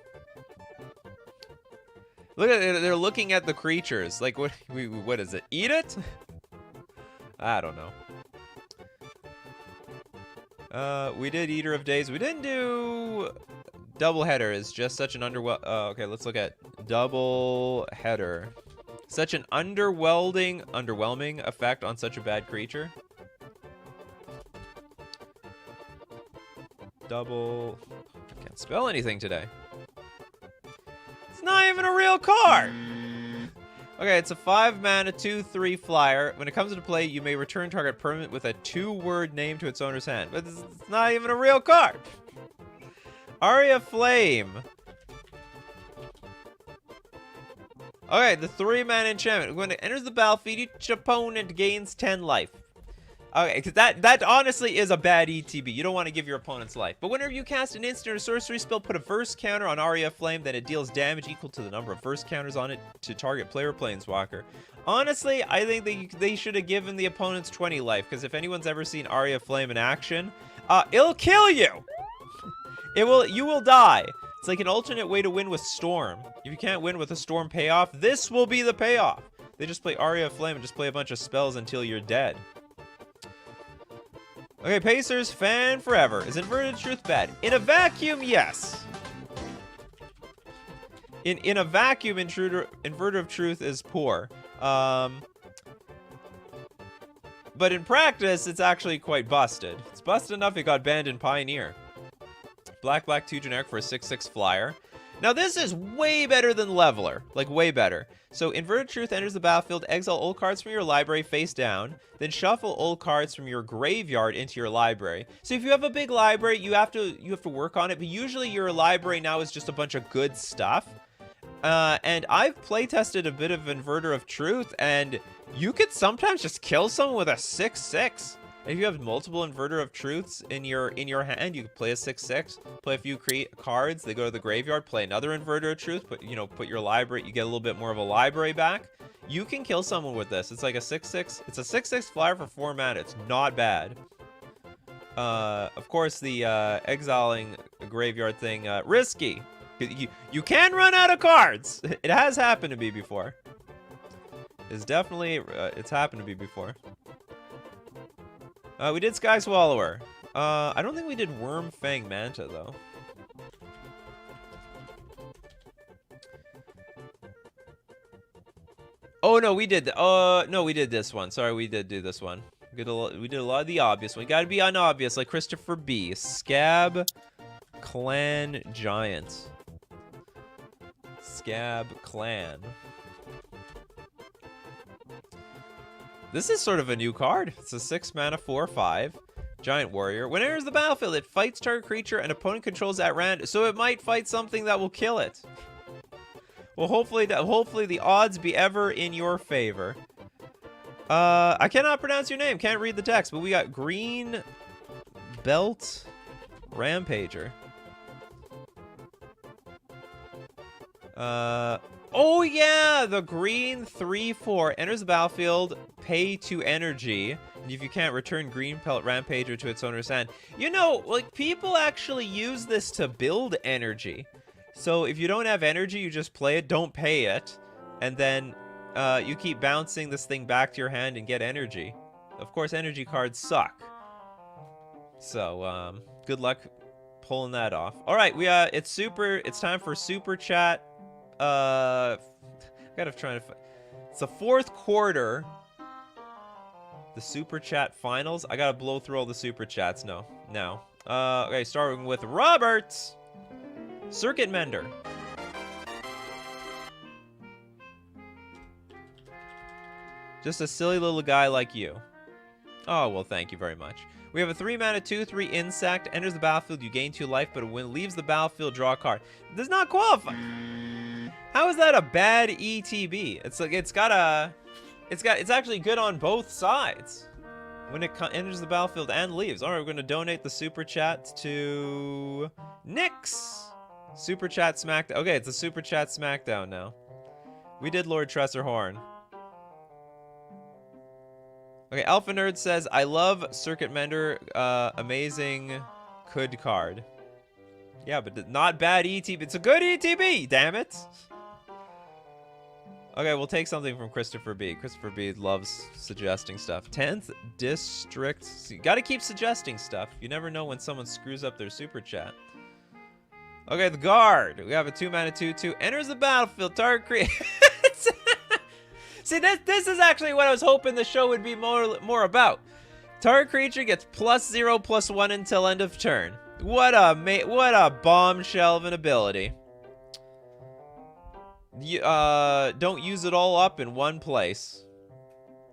Look at it. They're looking at the creatures. Like, what is it? Eat it? I don't know. We did Eater of Days. We didn't do Double Header. Is just such an okay, let's look at Double Header. Such an underwhelming effect on such a bad creature. Double. I can't spell anything today. It's not even a real card. Okay, it's a 5 mana, 2/3 flyer. When it comes into play, you may return target permanent with a 2-word name to its owner's hand. But it's not even a real card. Aria Flame. Okay, the 3 mana enchantment. When it enters the battlefield, each opponent gains 10 life. Okay, because that honestly is a bad ETB. You don't want to give your opponent's life. But whenever you cast an instant or sorcery spell, put a verse counter on Aria Flame, then it deals damage equal to the number of verse counters on it to target player or planeswalker. Honestly, I think they should have given the opponents 20 life, because if anyone's ever seen Aria Flame in action, it'll kill you! You will die. It's like an alternate way to win with Storm. If you can't win with a Storm payoff, this will be the payoff. They just play Aria Flame and just play a bunch of spells until you're dead. Okay, Pacers, fan forever. Is Inverted Truth bad? In a vacuum, yes. In a vacuum, Inverter of Truth is poor. But in practice, it's actually quite busted. It's busted enough it got banned in Pioneer. Black, 2 generic for a 6/6 flyer. Now this is way better than Leveler, like way better. So Inverted Truth enters the battlefield, exile all cards from your library face down, then shuffle all cards from your graveyard into your library. So if you have a big library, you have to work on it, but usually your library now is just a bunch of good stuff. And I've playtested a bit of Inverter of Truth, and you could sometimes just kill someone with a 6/6. If you have multiple Inverter of Truths in your hand, you can play a 6/6, play a few cards, they go to the graveyard, play another Inverter of Truth, put your library, you get a little bit more of a library back. You can kill someone with this. It's like a 6/6. It's a 6/6 flyer for 4 mana. It's not bad. Of course, the exiling graveyard thing, risky. You can run out of cards. It has happened to me before. It's happened to me before. We did Sky Swallower. I don't think we did Wormfang Manta, though. Oh, no, we did... no, we did this one. Sorry, we did do this one. We did a lot of the obvious one. We gotta be unobvious, like Christopher B. Scab Clan Giant. Scab Clan. This is sort of a new card. It's a 6 mana 4/5 Giant Warrior. When it enters the battlefield, it fights target creature and opponent controls at random, so it might fight something that will kill it. Well, hopefully the odds be ever in your favor. I cannot pronounce your name. Can't read the text, but we got Green Belt Rampager. Oh yeah, the green 3/4 enters the battlefield, pay 2 energy, and if you can't, return Green Pelt Rampager to its owner's hand. You know, like, people actually use this to build energy. So if you don't have energy, you just play it, don't pay it, and then you keep bouncing this thing back to your hand and get energy. Of course, energy cards suck. So, good luck pulling that off. All right, it's time for super chat. It's the 4th quarter. The super chat finals. I gotta blow through all the super chats now. Okay, starting with Robert. Circuit Mender. Just a silly little guy like you. Oh, well, thank you very much. We have a 3 mana 2/3 insect. Enters the battlefield, you gain 2 life, but when it leaves the battlefield, draw a card. Does not qualify. How is that a bad ETB? It's like, it's got a... It's actually good on both sides when it enters the battlefield and leaves. All right, we're going to donate the super chat to Nix. Super chat smackdown. Okay, it's a super chat smackdown now. We did Lord Tressorhorn. Okay, Alpha Nerd says, I love Circuit Mender. Amazing could card. Yeah, but not bad ETB. It's a good ETB, damn it. Okay, we'll take something from Christopher B. Christopher B loves suggesting stuff. 10th District. So you gotta keep suggesting stuff. You never know when someone screws up their super chat. Okay, the guard. We have a 2-mana 2/2. Enters the battlefield. Target creature. See, this is actually what I was hoping the show would be more about. Target creature gets +0/+1 until end of turn. What a bombshell of an ability. Don't use it all up in one place.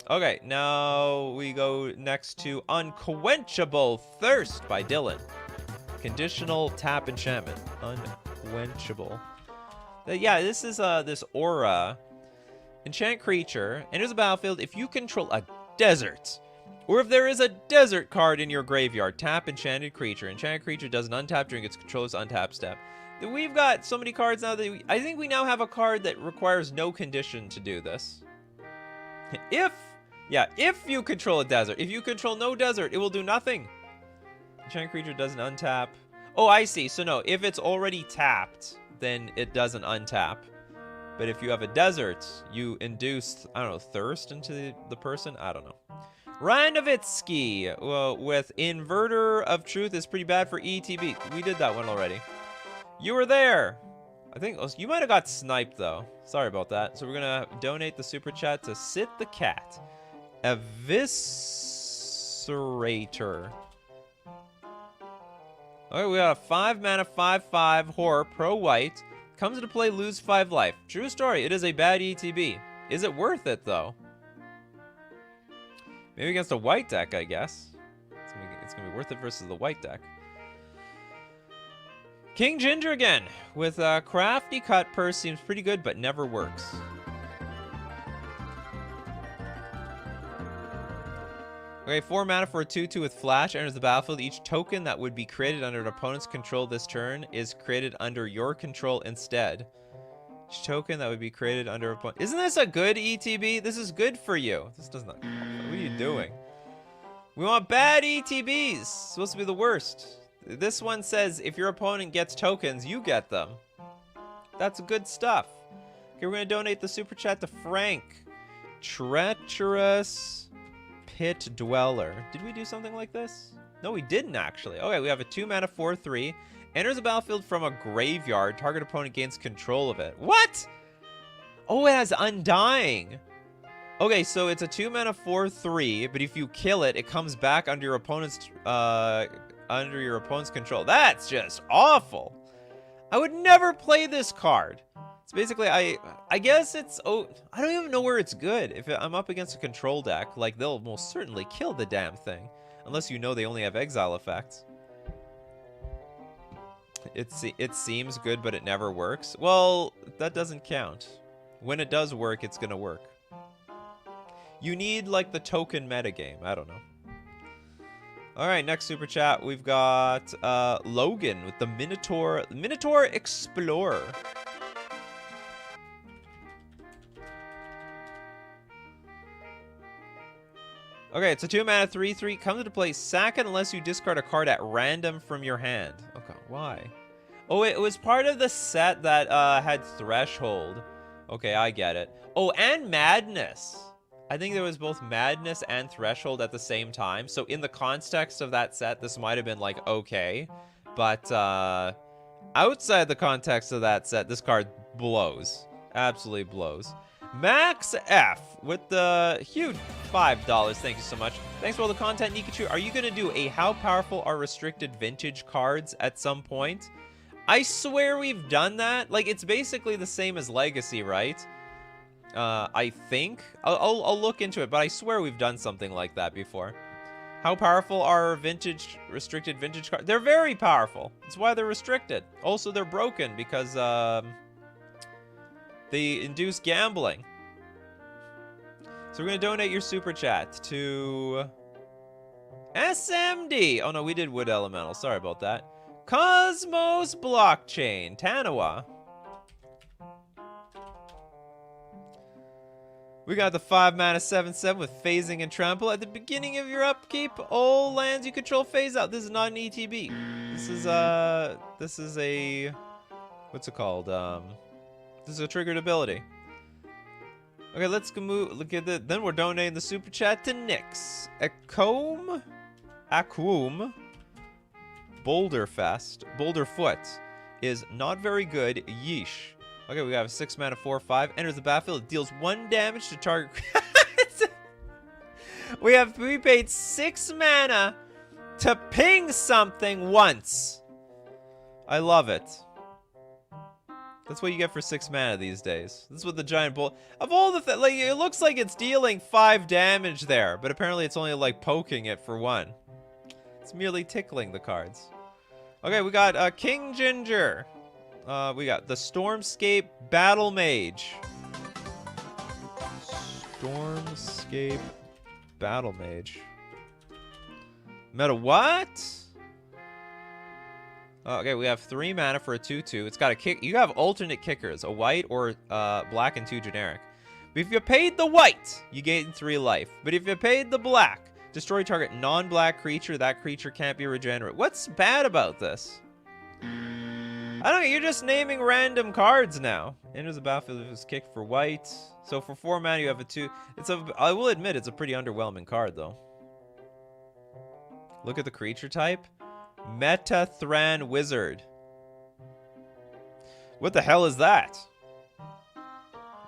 Okay, now we go next to Unquenchable Thirst by Dylan. Conditional tap enchantment. Unquenchable. Yeah, this is this aura. Enchant creature. Enters the battlefield if you control a desert. Or if there is a desert card in your graveyard. Tap enchanted creature. Enchanted creature does an untap during its controller's untap step. We've got so many cards now that I think we now have a card that requires no condition to do this. If you control a desert. If you control no desert, it will do nothing. Enchanted creature doesn't untap. Oh, I see. So no, if it's already tapped, then it doesn't untap. But if you have a desert, you induce, I don't know, thirst into the person? I don't know. Ryan Novitsky with Inverter of Truth is pretty bad for ETB. We did that one already. You were there. I think you might have got sniped, though. Sorry about that. So we're going to donate the super chat to Sit the Cat. Eviscerator. Okay, we got a 5-mana 5/5 horror pro white. Comes into play, lose 5 life. True story. It is a bad ETB. Is it worth it, though? Maybe against a white deck, I guess. It's gonna be worth it versus the white deck. King Ginger again with Crafty Cut Purse seems pretty good, but never works. Okay, 4 mana for a 2/2 with Flash enters the battlefield. Each token that would be created under an opponent's control this turn is created under your control instead. Each token that would be created under opponent. Isn't this a good ETB? This is good for you. This does not. What are you doing? We want bad ETBs. It's supposed to be the worst. This one says if your opponent gets tokens, you get them. That's good stuff. Okay, we're gonna donate the super chat to Frank. Treacherous Pit Dweller. Did we do something like this? No, we didn't actually. Okay, we have a 2-mana 4/3. Enters the battlefield from a graveyard. Target opponent gains control of it. What? Oh, it has Undying. Okay, so it's a 2-mana 4/3, but if you kill it, it comes back under your opponent's control. That's just awful. I would never play this card. It's basically, I guess it's, I don't even know where it's good. If I'm up against a control deck, like, they'll most certainly kill the damn thing. Unless you know they only have exile effects. It seems good, but it never works. Well, that doesn't count. When it does work, it's gonna work. You need, like, the token metagame. I don't know. Alright, next super chat, we've got Logan with the Minotaur Explorer. Okay, it's a 2-mana 3/3. Comes into play, sack it unless you discard a card at random from your hand. Okay, why? Oh, it was part of the set that had Threshold. Okay, I get it. Oh, and Madness. I think there was both Madness and Threshold at the same time. So in the context of that set, this might have been like, okay. But outside the context of that set, this card blows. Absolutely blows. Max F with the huge $5. Thank you so much. Thanks for all the content, Nikachu. Are you going to do a how powerful are restricted vintage cards at some point? I swear we've done that. Like, it's basically the same as Legacy, right? I think. I'll look into it, but I swear we've done something like that before. How powerful are restricted vintage cards? They're very powerful. That's why they're restricted. Also, they're broken because they induce gambling. So we're going to donate your super chat to SMD. Oh, no, we did Wood Elemental. Sorry about that. Cosmos Blockchain. Tanawa. We got the 5-mana 7/7 with phasing and trample. At the beginning of your upkeep, all lands you control phase out. This is not an ETB. This is a what's it called? This is a triggered ability. Okay, let's go move. Look at that. Then we're donating the super chat to Nyx. Akum Boulderfoot is not very good. Yeesh. Okay, we got a 6-mana 4/5. Enters the battlefield. It deals 1 damage to target. We paid 6 mana to ping something once. I love it. That's what you get for 6 mana these days. This is what the giant bull of all the like. It looks like it's dealing 5 damage there, but apparently it's only like poking it for 1. It's merely tickling the cards. Okay, we got King Ginger. We got the Stormscape Battle Mage. Stormscape Battle Mage. Meta what? Okay, we have 3 mana for a 2/2. It's got a kick. You have alternate kickers, a white or black and 2 generic. But if you paid the white, you gain 3 life. But if you paid the black, destroy target non-black creature. That creature can't be regenerate. What's bad about this? I don't know, you're just naming random cards now. Enters the battlefield if it's kicked for white. So for 4 mana you have a 2. I will admit it's a pretty underwhelming card though. Look at the creature type. Metathran Wizard. What the hell is that?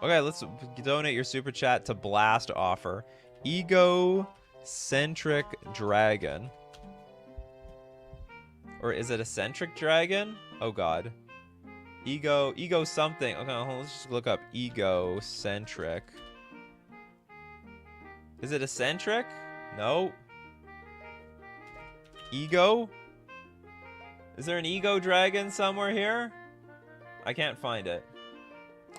Okay, let's donate your super chat to Blast Offer. Egocentric Dragon. Or is it eccentric dragon? Oh god. Ego something. Okay, let's just look up egocentric. Is it eccentric? No. Ego? Is there an ego dragon somewhere here? I can't find it.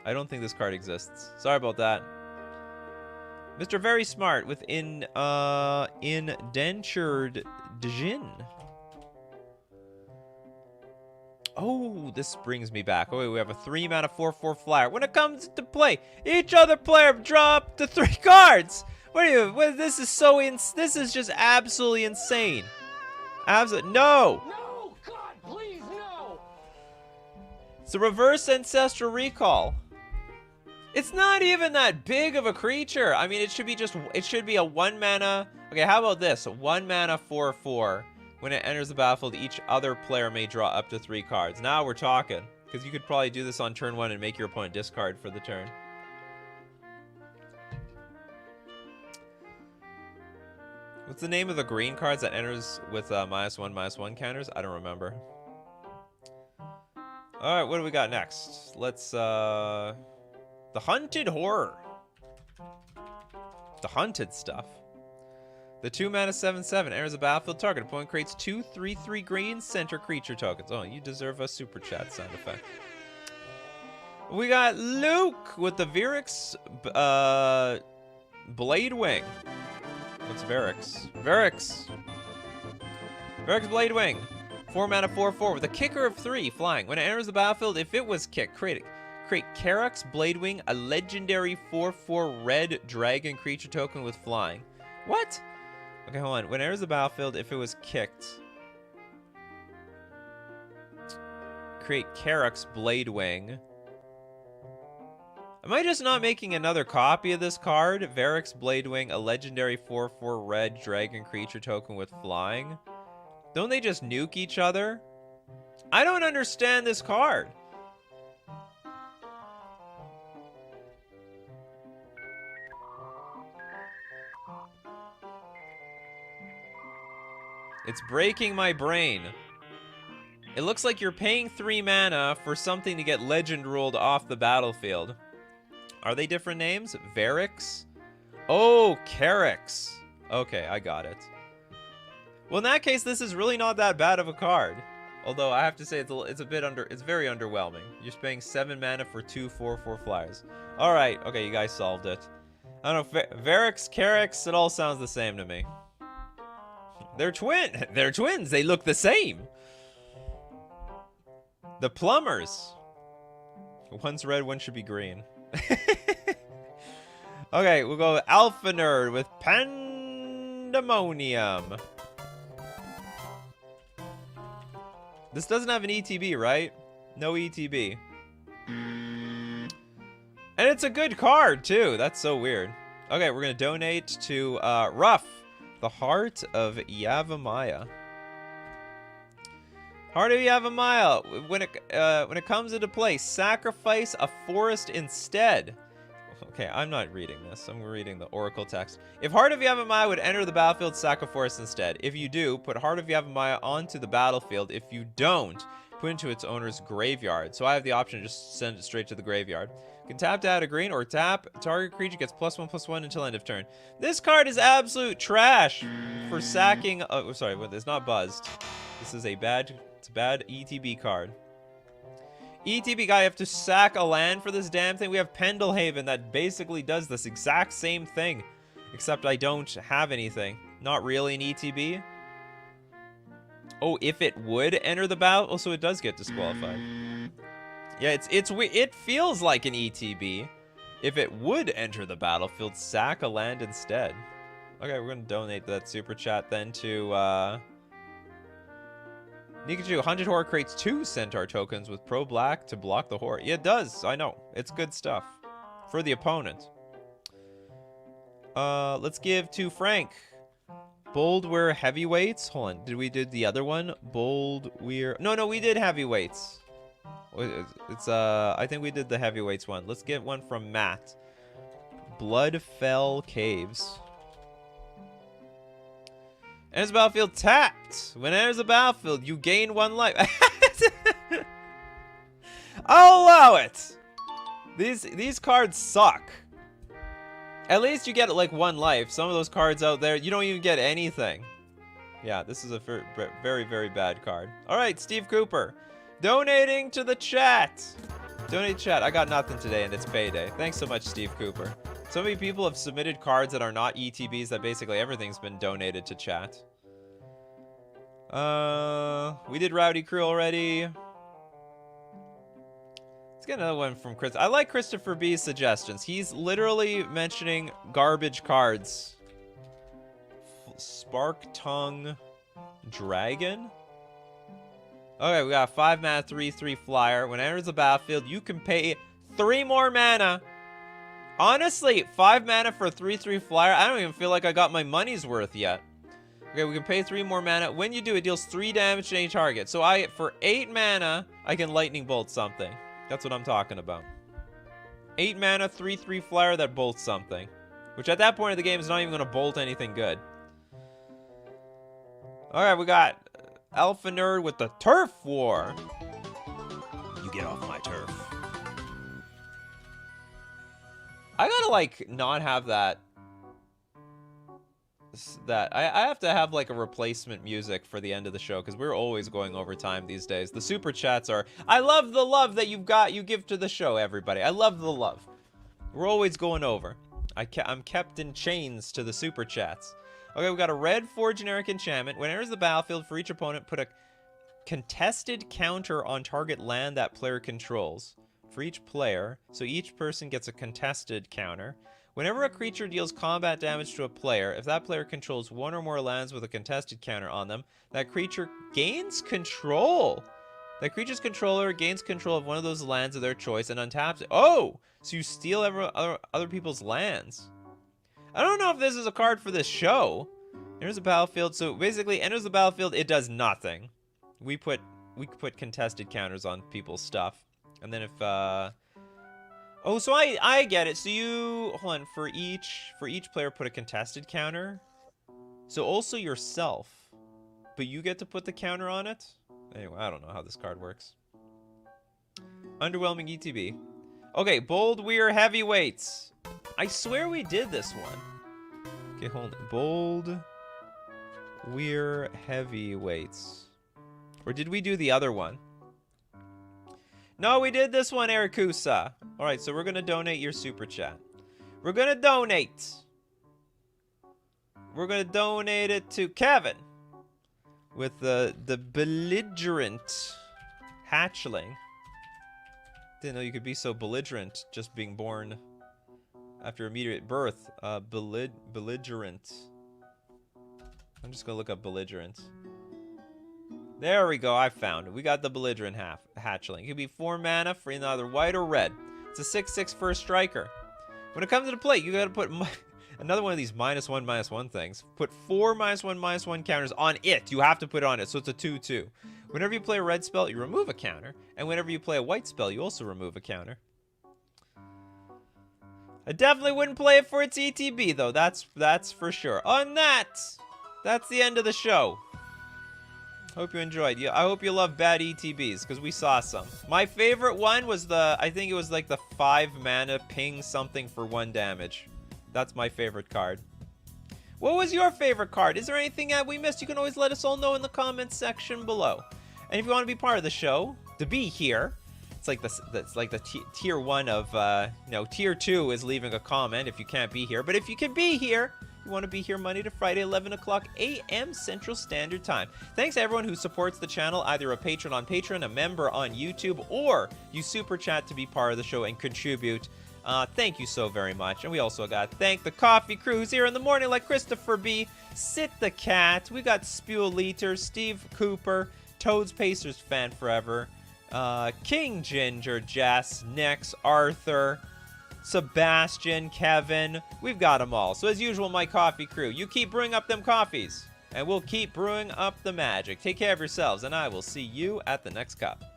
I don't think this card exists. Sorry about that. Mr. Very Smart with Indentured Djinn. Oh, this brings me back. Oh, wait, we have a 3-mana 4/4 flyer. When it comes to play, each other player drop to 3 cards. This is so this is just absolutely insane. Absolutely no. No, God, please no. It's a reverse ancestral recall. It's not even that big of a creature. I mean, it should be a 1-mana. Okay, how about this? 1-mana 4/4. When it enters the battlefield, each other player may draw up to 3 cards. Now we're talking. Because you could probably do this on turn 1 and make your opponent discard for the turn. What's the name of the green cards that enters with -1/-1 counters? I don't remember. Alright, what do we got next? Let's, The Hunted Horror. The hunted stuff. The 2-mana 7/7 enters the battlefield. Target opponent creates 2 3/3 green center creature tokens. Oh, you deserve a super chat sound effect. We got Luke with the Virix Blade Wing. What's Virix? Virix Blade Wing. 4-mana 4/4 with a kicker of 3 flying. When it enters the battlefield, if it was kicked, create Karax Bladewing, a legendary 4/4 red dragon creature token with flying. What? Okay, hold on. When it enters the battlefield, if it was kicked, create Karax Bladewing. Am I just not making another copy of this card? Varix Bladewing, a legendary 4/4 red dragon creature token with flying. Don't they just nuke each other? I don't understand this card. It's breaking my brain. It looks like you're paying 3 mana for something to get legend ruled off the battlefield. Are they different names? Varix? Oh, Karax. Okay, I got it. Well, in that case, this is really not that bad of a card. Although I have to say it's very underwhelming. You're paying 7 mana for 2 4/4 flyers. All right, okay, you guys solved it. I don't know, Varix, Carix, it all sounds the same to me. They're twins. They look the same. The plumbers. One's red, one should be green. Okay, we'll go Alpha Nerd with Pandemonium. This doesn't have an ETB, right? No ETB. And it's a good card, too. That's so weird. Okay, we're going to donate to Ruff, the Heart of Yavimaya. Heart of Yavimaya. When it comes into play, sacrifice a forest instead. Okay, I'm not reading this. I'm reading the Oracle text. If Heart of Yavimaya would enter the battlefield, sack a forest instead. If you do, put Heart of Yavimaya onto the battlefield. If you don't, put it into its owner's graveyard. So I have the option to just send it straight to the graveyard. You can tap to add a green or tap. Target creature gets +1/+1 until end of turn. This card is absolute trash for sacking. Oh, sorry, it's not buzzed. This is a bad ETB card. ETB guy, you have to sack a land for this damn thing. We have Pendelhaven that basically does this exact same thing, except I don't have anything. Not really an ETB. Oh, if it would enter the battle, oh, so it does get disqualified. Yeah, it feels like an ETB. If it would enter the battlefield, sack a land instead. Okay, we're gonna donate that super chat then to Nikachu. Hunted Horror creates 2 Centaur tokens with Pro Black to block the Horror. Yeah, it does. I know. It's good stuff. For the opponent. Let's give to Frank. Bold Wear Heavyweights. Hold on. Did we do the other one? Bold Wear... No, we did Heavyweights. It's, I think we did the Heavyweights one. Let's get one from Matt. Bloodfell Caves. Enters the battlefield tapped. When it enters the battlefield, you gain 1 life. I'll allow it. These cards suck. At least you get like 1 life. Some of those cards out there, you don't even get anything. Yeah, this is a very, very bad card. All right, Steve Cooper. Donating to the chat. Donate chat. I got nothing today and it's payday. Thanks so much, Steve Cooper. So many people have submitted cards that are not ETBs that basically everything's been donated to chat. We did Rowdy Crew already. Let's get another one from Chris. I like Christopher B's suggestions. He's literally mentioning garbage cards. Spark Tongue Dragon. Okay, we got 5 mana, 3/3 flyer. When it enters the battlefield, you can pay 3 more mana. Honestly, 5 mana for a 3/3 flyer, I don't even feel like I got my money's worth yet. Okay, we can pay 3 more mana. When you do, it deals 3 damage to any target. So for 8 mana, I can lightning bolt something. That's what I'm talking about. 8 mana, 3/3 flyer that bolts something. Which at that point of the game is not even going to bolt anything good. Alright, we got Alpha Nerd with the Turf War. You get off my turf. I gotta, like, not have that. I have to have, like, a replacement music for the end of the show, because we're always going over time these days. The super chats are, I love the love that you give to the show, everybody. I love the love. We're always going over. I'm kept in chains to the super chats. Okay, we got a red 4 generic enchantment. When it enters the battlefield, for each opponent, put a contested counter on target land that player controls. For each player, so each person gets a contested counter. Whenever a creature deals combat damage to a player, if that player controls 1 or more lands with a contested counter on them, that creature gains control. That creature's controller gains control of one of those lands of their choice and untaps it. Oh! So you steal other people's lands. I don't know if this is a card for this show. Enters the battlefield, so basically enters the battlefield, it does nothing. We put contested counters on people's stuff. And then if oh, so I get it. So you hold on, for each player put a contested counter. So also yourself. But you get to put the counter on it? Anyway, I don't know how this card works. Underwhelming ETB. Okay, Bold Weir Heavyweights. I swear we did this one. Okay, hold on. Bold Weir Heavyweights. Or did we do the other one? No, we did this one, Erikusa. Alright, so we're going to donate your super chat. We're going to donate. We're going to donate it to Kevin with the belligerent hatchling. Didn't know you could be so belligerent just being born after immediate birth. Belligerent. I'm just going to look up belligerent. There we go. I found it. We got the belligerent hatchling. It could be 4 mana for either white or red. It's a 6/6 first striker. When it comes to the plate, you got to put another one of these -1/-1 things. Put 4 -1/-1 counters on it. You have to put it on it, so it's a 2/2. Whenever you play a red spell, you remove a counter. And whenever you play a white spell, you also remove a counter. I definitely wouldn't play it for its ETB, though. That's for sure. On that, that's the end of the show. Hope you enjoyed. I hope you love bad ETBs, because we saw some. My favorite one was I think it was like the 5 mana ping something for 1 damage. That's my favorite card. What was your favorite card? Is there anything that we missed? You can always let us all know in the comments section below. And if you want to be part of the show, to be here, it's like the tier 1 of, tier 2 is leaving a comment if you can't be here. But if you can be here, you want to be here Monday to Friday, 11 o'clock a.m. Central Standard Time. Thanks to everyone who supports the channel, either a patron on Patreon, a member on YouTube, or you super chat to be part of the show and contribute. Thank you so very much. And we also got to thank the coffee crew who's here in the morning, like Christopher B, Sit the Cat, we got Spule Liter, Steve Cooper, Toads Pacers fan forever, King Ginger, Jess, Nix, Arthur, Sebastian, Kevin. We've got them all. So as usual, my coffee crew, you keep brewing up them coffees, and we'll keep brewing up the magic. Take care of yourselves, and I will see you at the next cup.